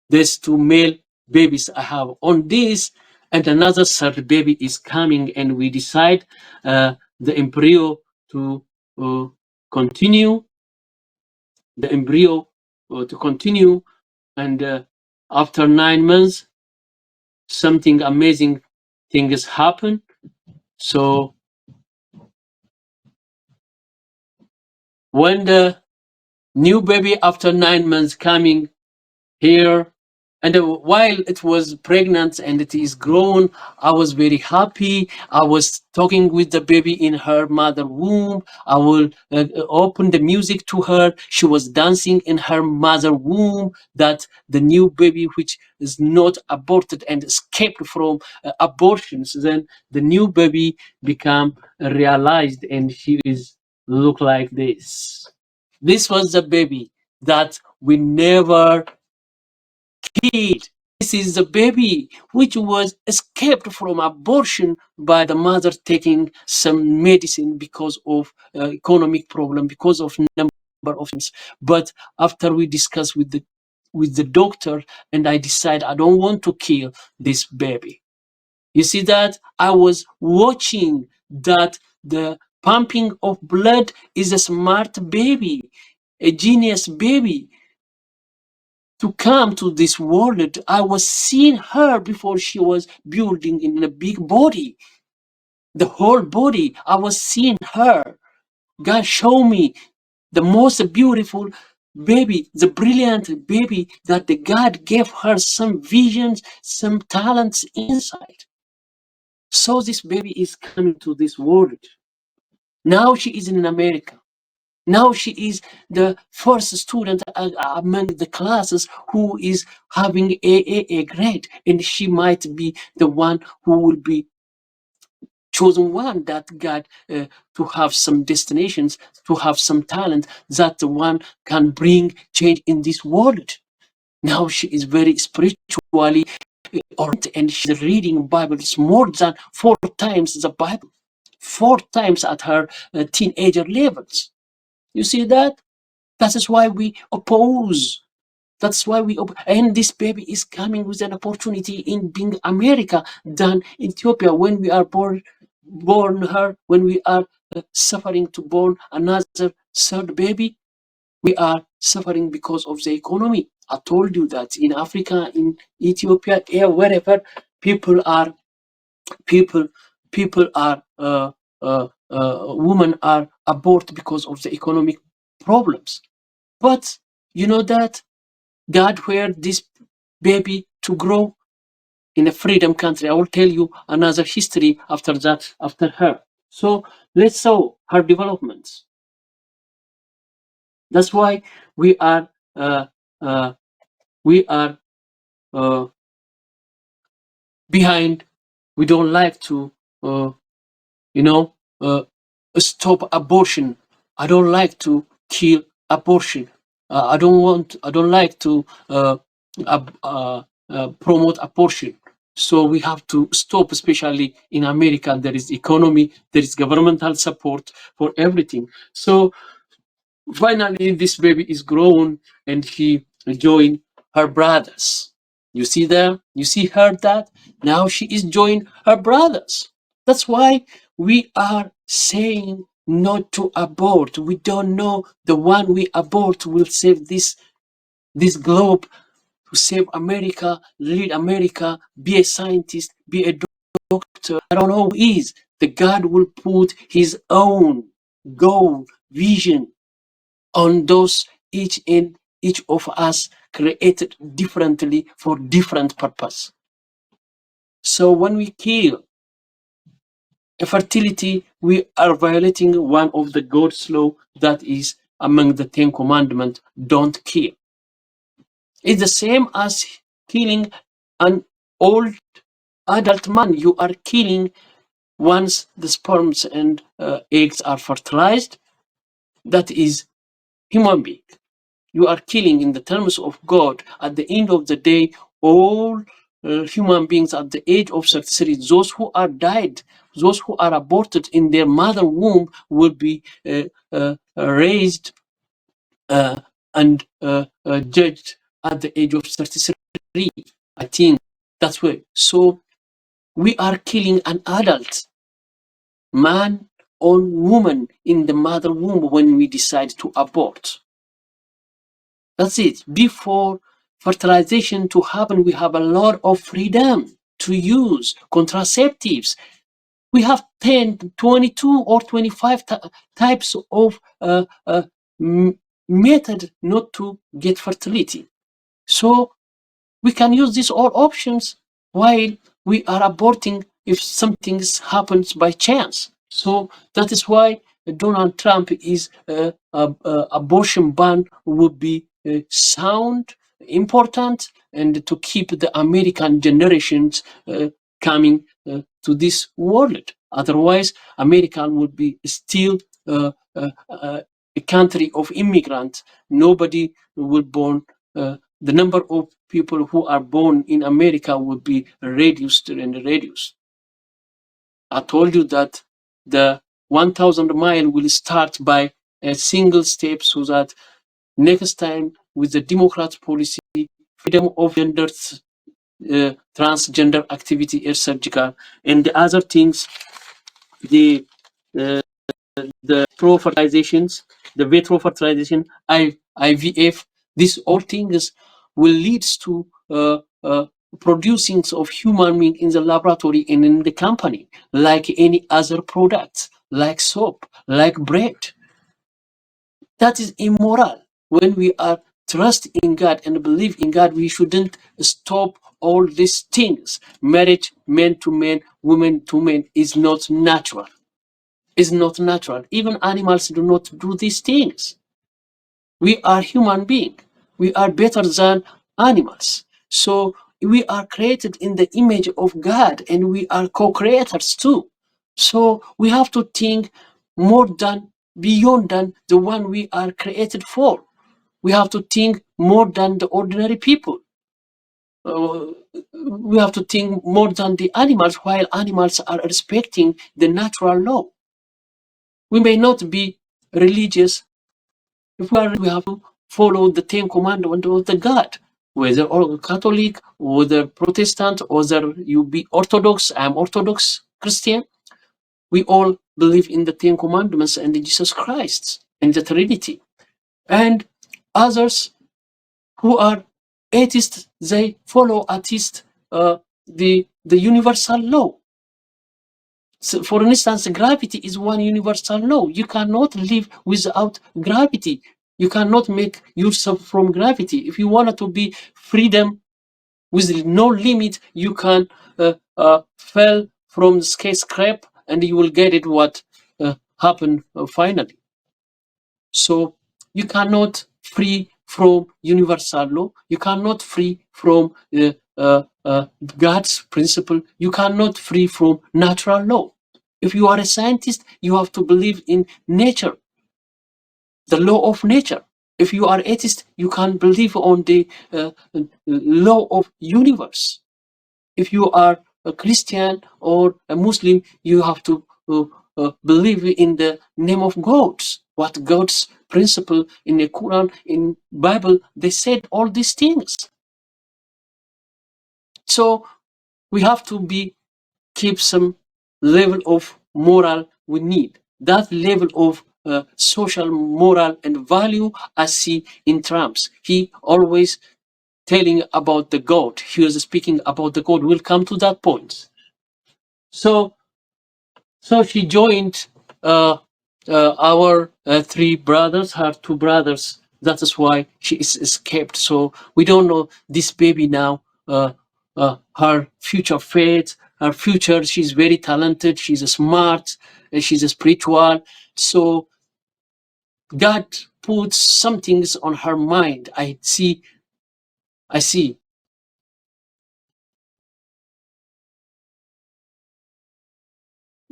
There's two male babies I have on this, and another third baby is coming, and we decide the embryo to continue. The embryo to continue, and after 9 months, something amazing things happen. So when the new baby after 9 months coming here, and while it was pregnant and it is grown, I was very happy. I was talking with the baby in her mother womb. I will open the music to her. She was dancing in her mother womb. That the new baby, which is not aborted and escaped from abortions, then the new baby become realized, and she is look like this. This was the baby that we never killed. This is the baby which was escaped from abortion by the mother taking some medicine because of economic problem, because of number of things. But after we discussed with the doctor, and I decide I don't want to kill this baby. You see that I was watching that the pumping of blood is a smart baby, a genius baby. to come to this world, I was seeing her before she was building in a big body. The whole body, I was seeing her. God showed me the most beautiful baby, the brilliant baby that the God gave her some visions, some talents inside. So this baby is coming to this world. Now she is in America. Now she is the first student among the classes who is having a grade, and she might be the one who will be chosen one that God to have some destinations, to have some talent, that the one can bring change in this world. Now she is very spiritually oriented, and she's reading Bibles more than 4 times the Bible, 4 times at her teenager levels. You see that? That is why we oppose. That's why and this baby is coming with an opportunity in being America than Ethiopia. When we are born her, when we are suffering to born another third baby, we are suffering because of the economy. I told you that in Africa, in Ethiopia, wherever people are women are aborted because of the economic problems. But you know that God where this baby to grow in a freedom country. I will tell you another history after that, after her. So let's saw her developments. That's why we are behind. We don't like to stop abortion. I don't like to kill abortion. I don't like to promote abortion. So we have to stop, especially in America. There is economy, there is governmental support for everything. So finally, this baby is grown and he joined her brothers. You see there? You see her that? Now she is joining her brothers. That's why we are saying not to abort. We don't know the one we abort will save this globe, to save America, lead America, be a scientist, be a doctor. I don't know who is. The God will put his own goal, vision on those each of us created differently for different purpose. So when we kill fertility, we are violating one of the God's law that is among the 10 commandments, don't kill. It's the same as killing an old adult man. You are killing once the sperms and eggs are fertilized. That is human being. You are killing in the terms of God. At the end of the day, all human beings at the age of 33, those who are died, those who are aborted in their mother womb will be raised and judged at the age of 33. I think that's way. So we are killing an adult man or woman in the mother womb when we decide to abort. That's it. Before fertilization to happen, we have a lot of freedom to use contraceptives. We have 10, 22 or 25 types of method not to get fertility. So we can use these all options while we are aborting if something happens by chance. So that is why Donald Trump is abortion ban would be sound, important, and to keep the American generations coming to this world. Otherwise, America would be still a country of immigrants. Nobody will born. The number of people who are born in America will be reduced and reduced. I told you that the 1,000 mile will start by a single step, so that next time with the Democrat policy, freedom of gender, transgender activity, air surgical, and the other things, the fertilizations, the vitro fertilization, IVF, these all things will lead to producing of human being in the laboratory and in the company, like any other product, like soap, like bread. That is immoral. When we are trust in God and believe in God, we shouldn't stop all these things. Marriage, man to man, woman to man, is not natural. Is not natural. Even animals do not do these things. We are human beings. We are better than animals. So we are created in the image of God, and we are co-creators too. So we have to think more than, beyond than the one we are created for. We have to think more than the ordinary people. We have to think more than the animals, while animals are respecting the natural law. We may not be religious. If we are, we have to follow the 10 commandments of the God, whether Catholic, whether Protestant, whether you be Orthodox. I'm Orthodox Christian. We all believe in the 10 commandments and in Jesus Christ and the Trinity. And others who are atheists, they follow the universal law. So for instance, gravity is one universal law. You cannot live without gravity. You cannot make yourself from gravity. If you wanted to be freedom with no limit, you can fall from the skyscraper and you will get it what happened finally. So you cannot free from universal law. You cannot free from God's principle. You cannot free from natural law. If you are a scientist, you have to believe in nature, the law of nature. If you are atheist, you can believe on the law of universe. If you are a Christian or a Muslim, you have to believe in the name of God. What God's principle in the Quran, in Bible, they said all these things. So we have to keep some level of moral we need. That level of social moral and value I see in Trump. He always telling about the God. He was speaking about the God. We'll come to that point. So she joined our three brothers, her two brothers. That is why she is escaped. So we don't know this baby now, her future fate, her future. She's very talented. She's smart. She's spiritual. So God put some things on her mind. I see.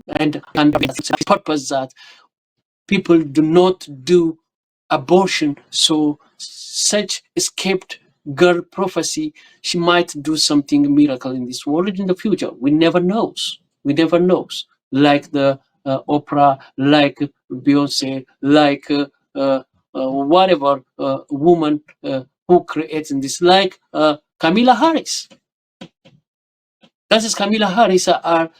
And purpose that people do not do abortion. So such escaped girl prophecy, she might do something miracle in this world in the future. We never knows. We never knows. Like the Oprah, like Beyonce, like whatever woman who creates in this, like Kamala Harris. That is Kamala Harris are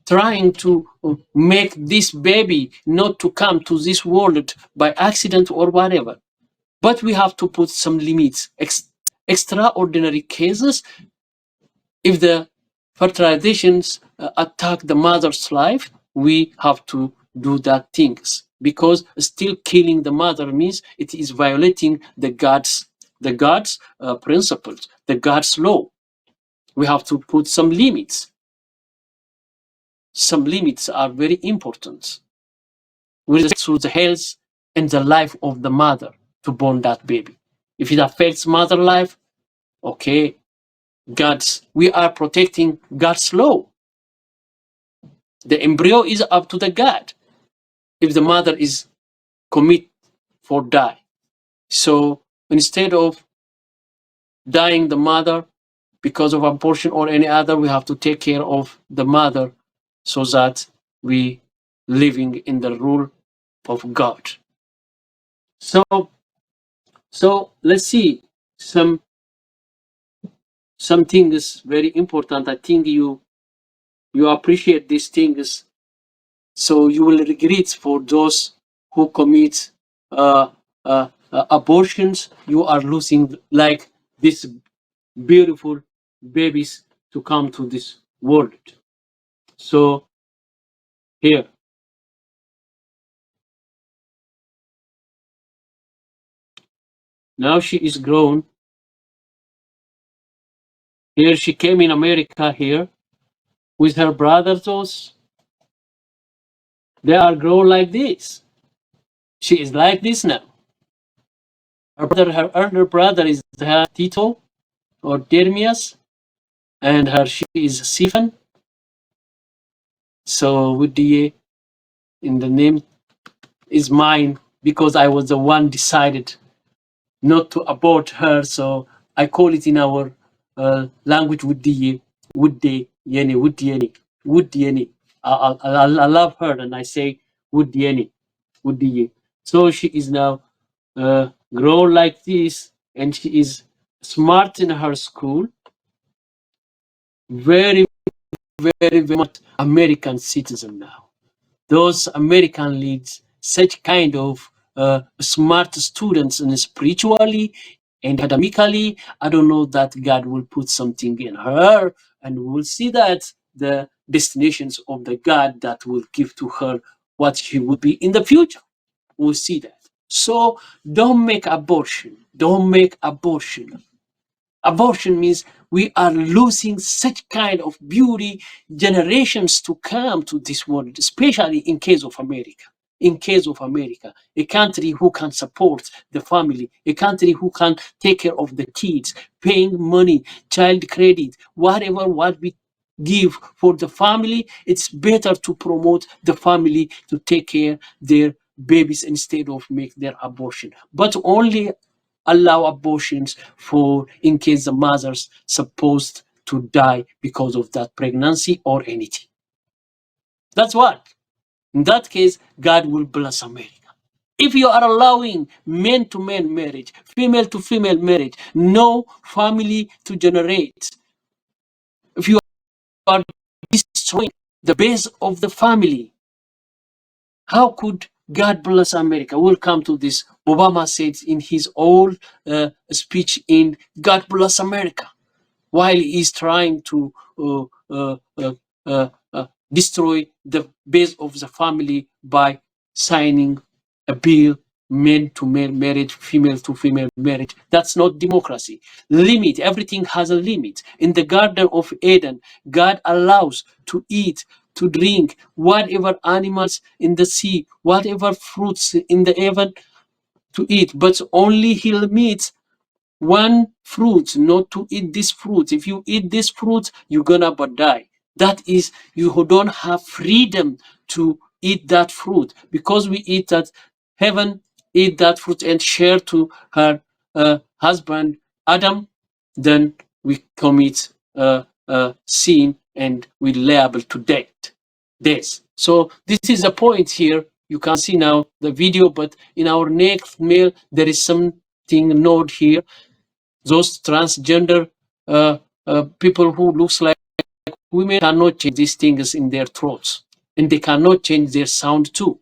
trying to make this baby not to come to this world by accident or whatever. But we have to put some limits. Extraordinary cases, if the fertilizations attack the mother's life, we have to do that things. Because still killing the mother means it is violating the God's principles, the God's law. We have to put some limits. Some limits are very important with respect to the health and the life of the mother to born that baby. If it affects mother life, okay, we are protecting God's law. The embryo is up to the God. If the mother is commit for die, so instead of dying the mother because of abortion or any other, we have to take care of the mother so that we living in the rule of God. So let's see some things very important. I think you appreciate these things, so you will regret for those who commit abortions. You are losing, like these beautiful babies to come to this world. So here, now she is grown. Here she came in America here with her brothers. They are grown like this. She is like this now. Her elder brother is Tito or Dermias, and she is Sifan. So Wudiye in the name is mine because I was the one decided not to abort her. So I call it in our language Wudiye, Wudde Yeni, Wudieni, Wudieni. I love her and I say Wudieni, Wudiye. So she is now grown like this, and she is smart in her school. Very, very much American citizen now. Those American leads such kind of smart students, and spiritually and academically. I don't know that God will put something in her, and we will see that the destinations of the God that will give to her what she will be in the future. We'll see that. So don't make abortion. Don't make abortion. Abortion means we are losing such kind of beauty generations to come to this world, especially in case of America. In case of America, a country who can support the family, a country who can take care of the kids, paying money, child credit, whatever what we give for the family, it's better to promote the family to take care their babies instead of make their abortion. But only allow abortions for in case the mother's supposed to die because of that pregnancy or anything. That's what. In that case, God will bless America. If you are allowing man-to-man marriage, female-to-female marriage, no family to generate, if you are destroying the base of the family, how could God bless America? We'll come to this. Obama said in his old speech in God bless America, while he's trying to destroy the base of the family by signing a bill, men to men marriage, female to female marriage. That's not democracy. Limit, everything has a limit. In the Garden of Eden, God allows to eat, to drink, whatever animals in the sea, whatever fruits in the heaven to eat, but only he limits one fruit, not to eat this fruit. If you eat this fruit, you're gonna but die. That is, you don't have freedom to eat that fruit, because we eat that, heaven eat that fruit and share to her husband Adam, then we commit sin and we liable to death. So this is a point here. You can see now the video, but in our next mail there is something note here. Those transgender people who looks like women cannot change these things in their throats, and they cannot change their sound too.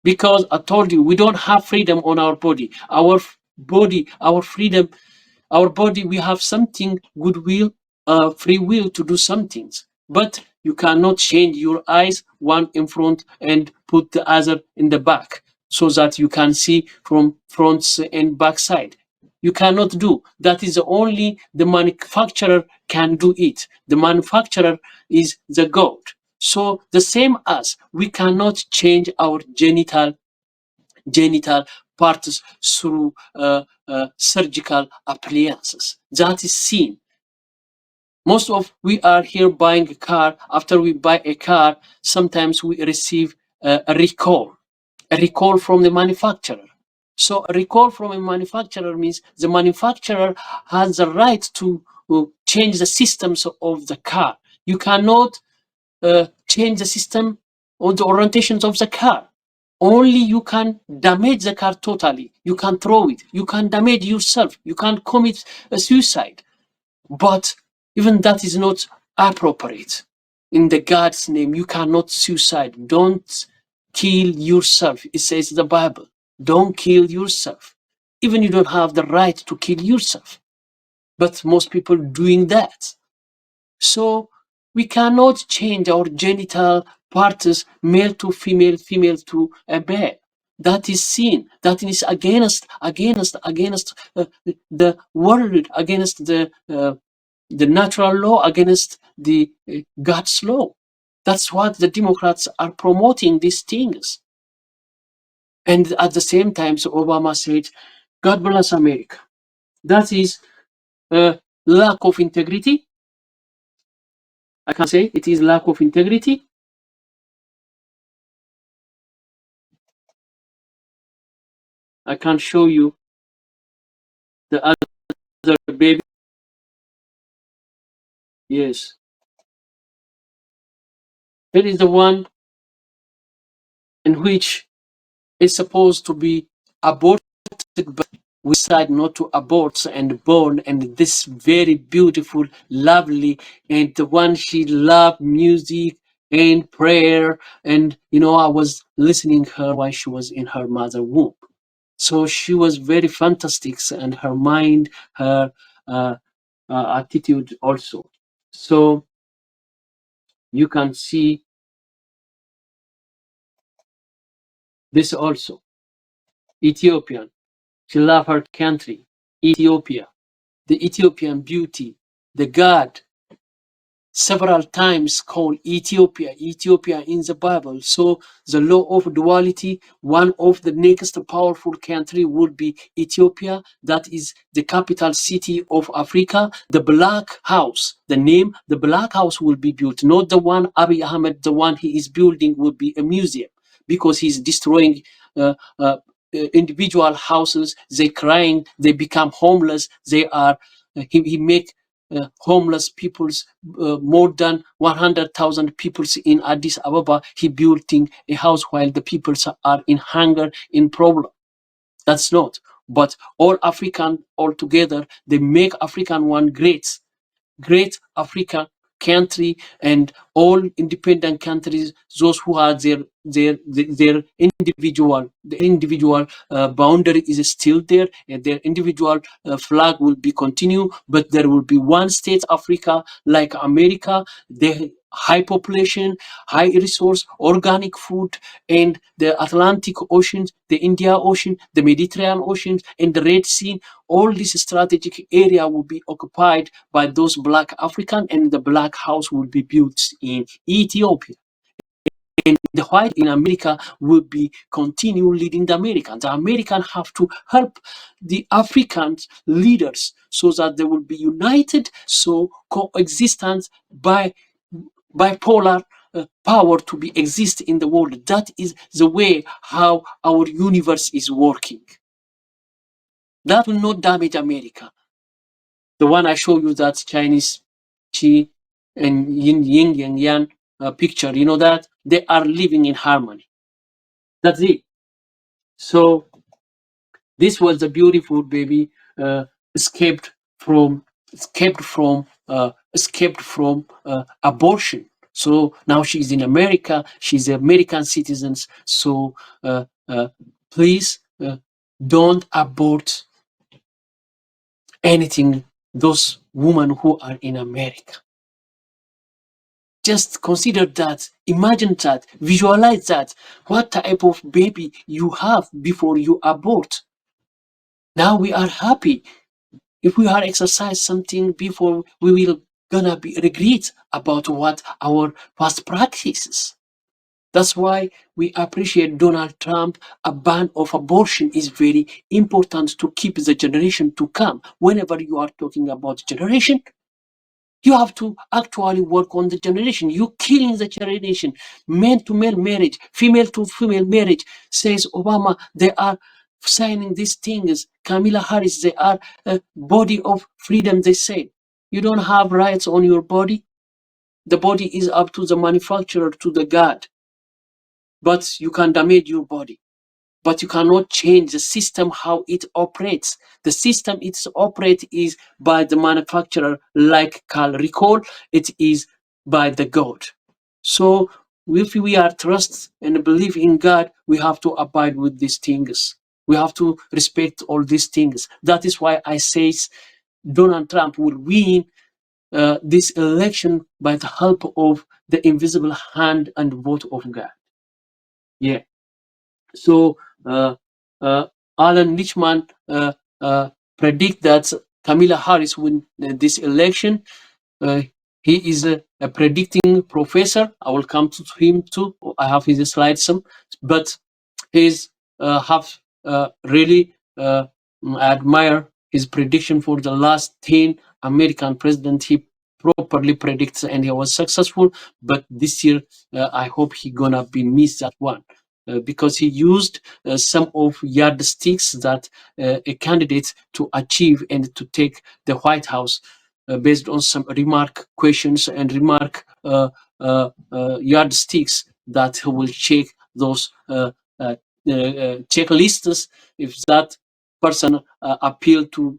Because I told you, we don't have freedom on our body. Our body, our freedom, our body, we have something, goodwill, free will to do some things. But you cannot change your eyes, one in front and put the other in the back, so that you can see from front and back side. You cannot do. That is only the manufacturer can do it. The manufacturer is the God. So the same as we cannot change our genital parts through surgical appliances. That is sin. Most of we are here buying a car. After we buy a car, sometimes we receive a recall from the manufacturer. So a recall from a manufacturer means the manufacturer has the right to change the systems of the car. You cannot change the system or the orientations of the car. Only you can damage the car totally. You can throw it. You can damage yourself. You can commit a suicide. But even that is not appropriate. In the God's name, you cannot suicide. Don't kill yourself. It says in the Bible, don't kill yourself. Even you don't have the right to kill yourself. But most people doing that. So we cannot change our genital parts, male to female, female to a male. That is sin. That is against the world, against the natural law, against the God's law. That's what the Democrats are promoting, these things. And at the same time, so Obama said, God bless America. That is lack of integrity. I can say it is lack of integrity. I can show you the other baby. Yes. It is the one in which is supposed to be aborted, but we decide not to abort and born, and this very beautiful, lovely, and the one she loved music and prayer, and I was listening her while she was in her mother womb. So she was very fantastic, and her mind, her attitude also. So you can see this also. Ethiopian. She loved her country, Ethiopia, the Ethiopian beauty, the God, several times called Ethiopia in the Bible. So the law of duality, one of the next powerful country would be Ethiopia. That is the capital city of Africa. The Black House, the name, the Black House will be built, not the one Abiy Ahmed, the one he is building will be a museum, because he's destroying individual houses. They crying, they become homeless. They are, he make homeless peoples, more than 100,000 people in Addis Ababa. He building a house while the peoples are in hunger, in problem. That's not. But all African all together, they make African one great African country, and all independent countries, those who are their individual boundary is still there, and their individual flag will be continue, but there will be one state Africa, like America, the high population, high resource, organic food, and the Atlantic Ocean, the India Ocean, the Mediterranean Ocean, and the Red Sea. All this strategic area will be occupied by those Black African, and the Black House will be built in Ethiopia. And the white in America will be continue leading the Americans. The Americans have to help the African leaders so that they will be united, so coexistence by bipolar power to be exist in the world. That is the way how our universe is working. That will not damage America. The one I show you, that Chinese Qi and Yin and Yang picture, that they are living in harmony. That's it. So this was the beautiful baby escaped from abortion. So now she's in America. She's an American citizen. So please don't abort anything. Those women who are in America. Just consider that, imagine that, visualize that, what type of baby you have before you abort. Now we are happy. If we are exercise something before, we will gonna be regret about what our past practices. That's why we appreciate Donald Trump. A ban of abortion is very important to keep the generation to come. Whenever you are talking about generation, you have to actually work on the generation. You're killing the generation. Male to male marriage, female to female marriage, says Obama. They are signing these things. Kamala Harris, they are a body of freedom, they say. You don't have rights on your body. The body is up to the manufacturer, to the God. But you can damage your body. But you cannot change the system, how it operates. The system it operates is by the manufacturer, like Carl recall, it is by the God. So if we are trust and believe in God, we have to abide with these things. We have to respect all these things. That is why I say Donald Trump will win this election by the help of the invisible hand and vote of God. Yeah. So Alan Lichman predict that Kamala Harris win this election. He is a predicting professor. I will come to him too. I have his slides, but he's really I admire his prediction for the last 10 American presidents. He properly predicts and he was successful. But this year, I hope he gonna be missed that one. Because he used some of yardsticks that a candidate to achieve and to take the White House based on some remark questions and remark yardsticks that he will check those checklists. If that person appeal to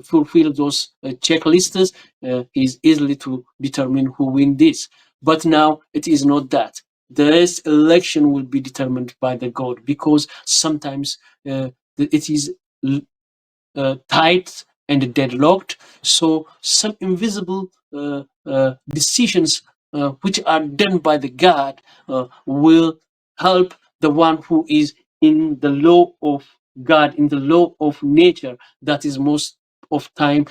fulfill those checklists, is easily to determine who win this. But now it is not that. This election will be determined by the God, because sometimes it is tight and deadlocked. So some invisible decisions which are done by the God will help the one who is in the law of God, in the law of nature. That is most of time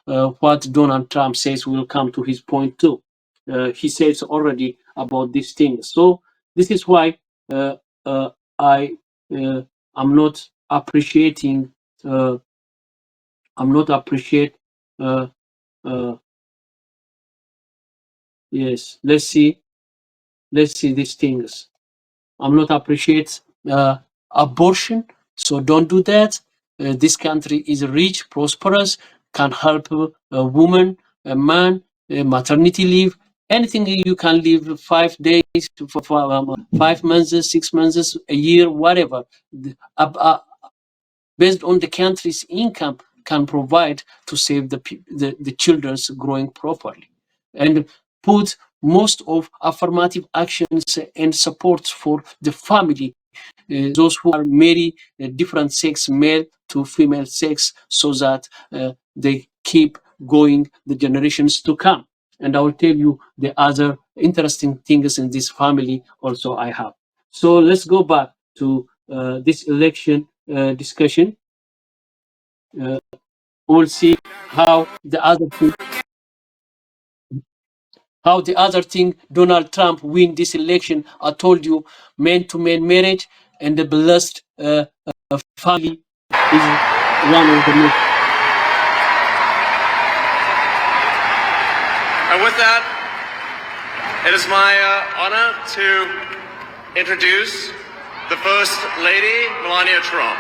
what Donald Trump says. Will come to his point too. He says already about these things. So this is why I am not appreciating. I'm not appreciate. Yes, let's see these things. I'm not appreciate abortion. So don't do that. This country is rich, prosperous, can help a woman, a man, maternity leave, anything you can live 5 days, for 5 months, 6 months, a year, whatever. Based on the country's income, can provide to save the children's growing properly, and put most of affirmative actions and supports for the family, those who are married different sex, male to female sex, so that they keep going the generations to come. And I will tell you the other interesting things in this family also I have. So let's go back to this election discussion. We'll see how the other thing Donald Trump win this election. I told you, man-to-man marriage and the blessed family is one of the most. And with that, it is my honor to introduce the First Lady, Melania Trump.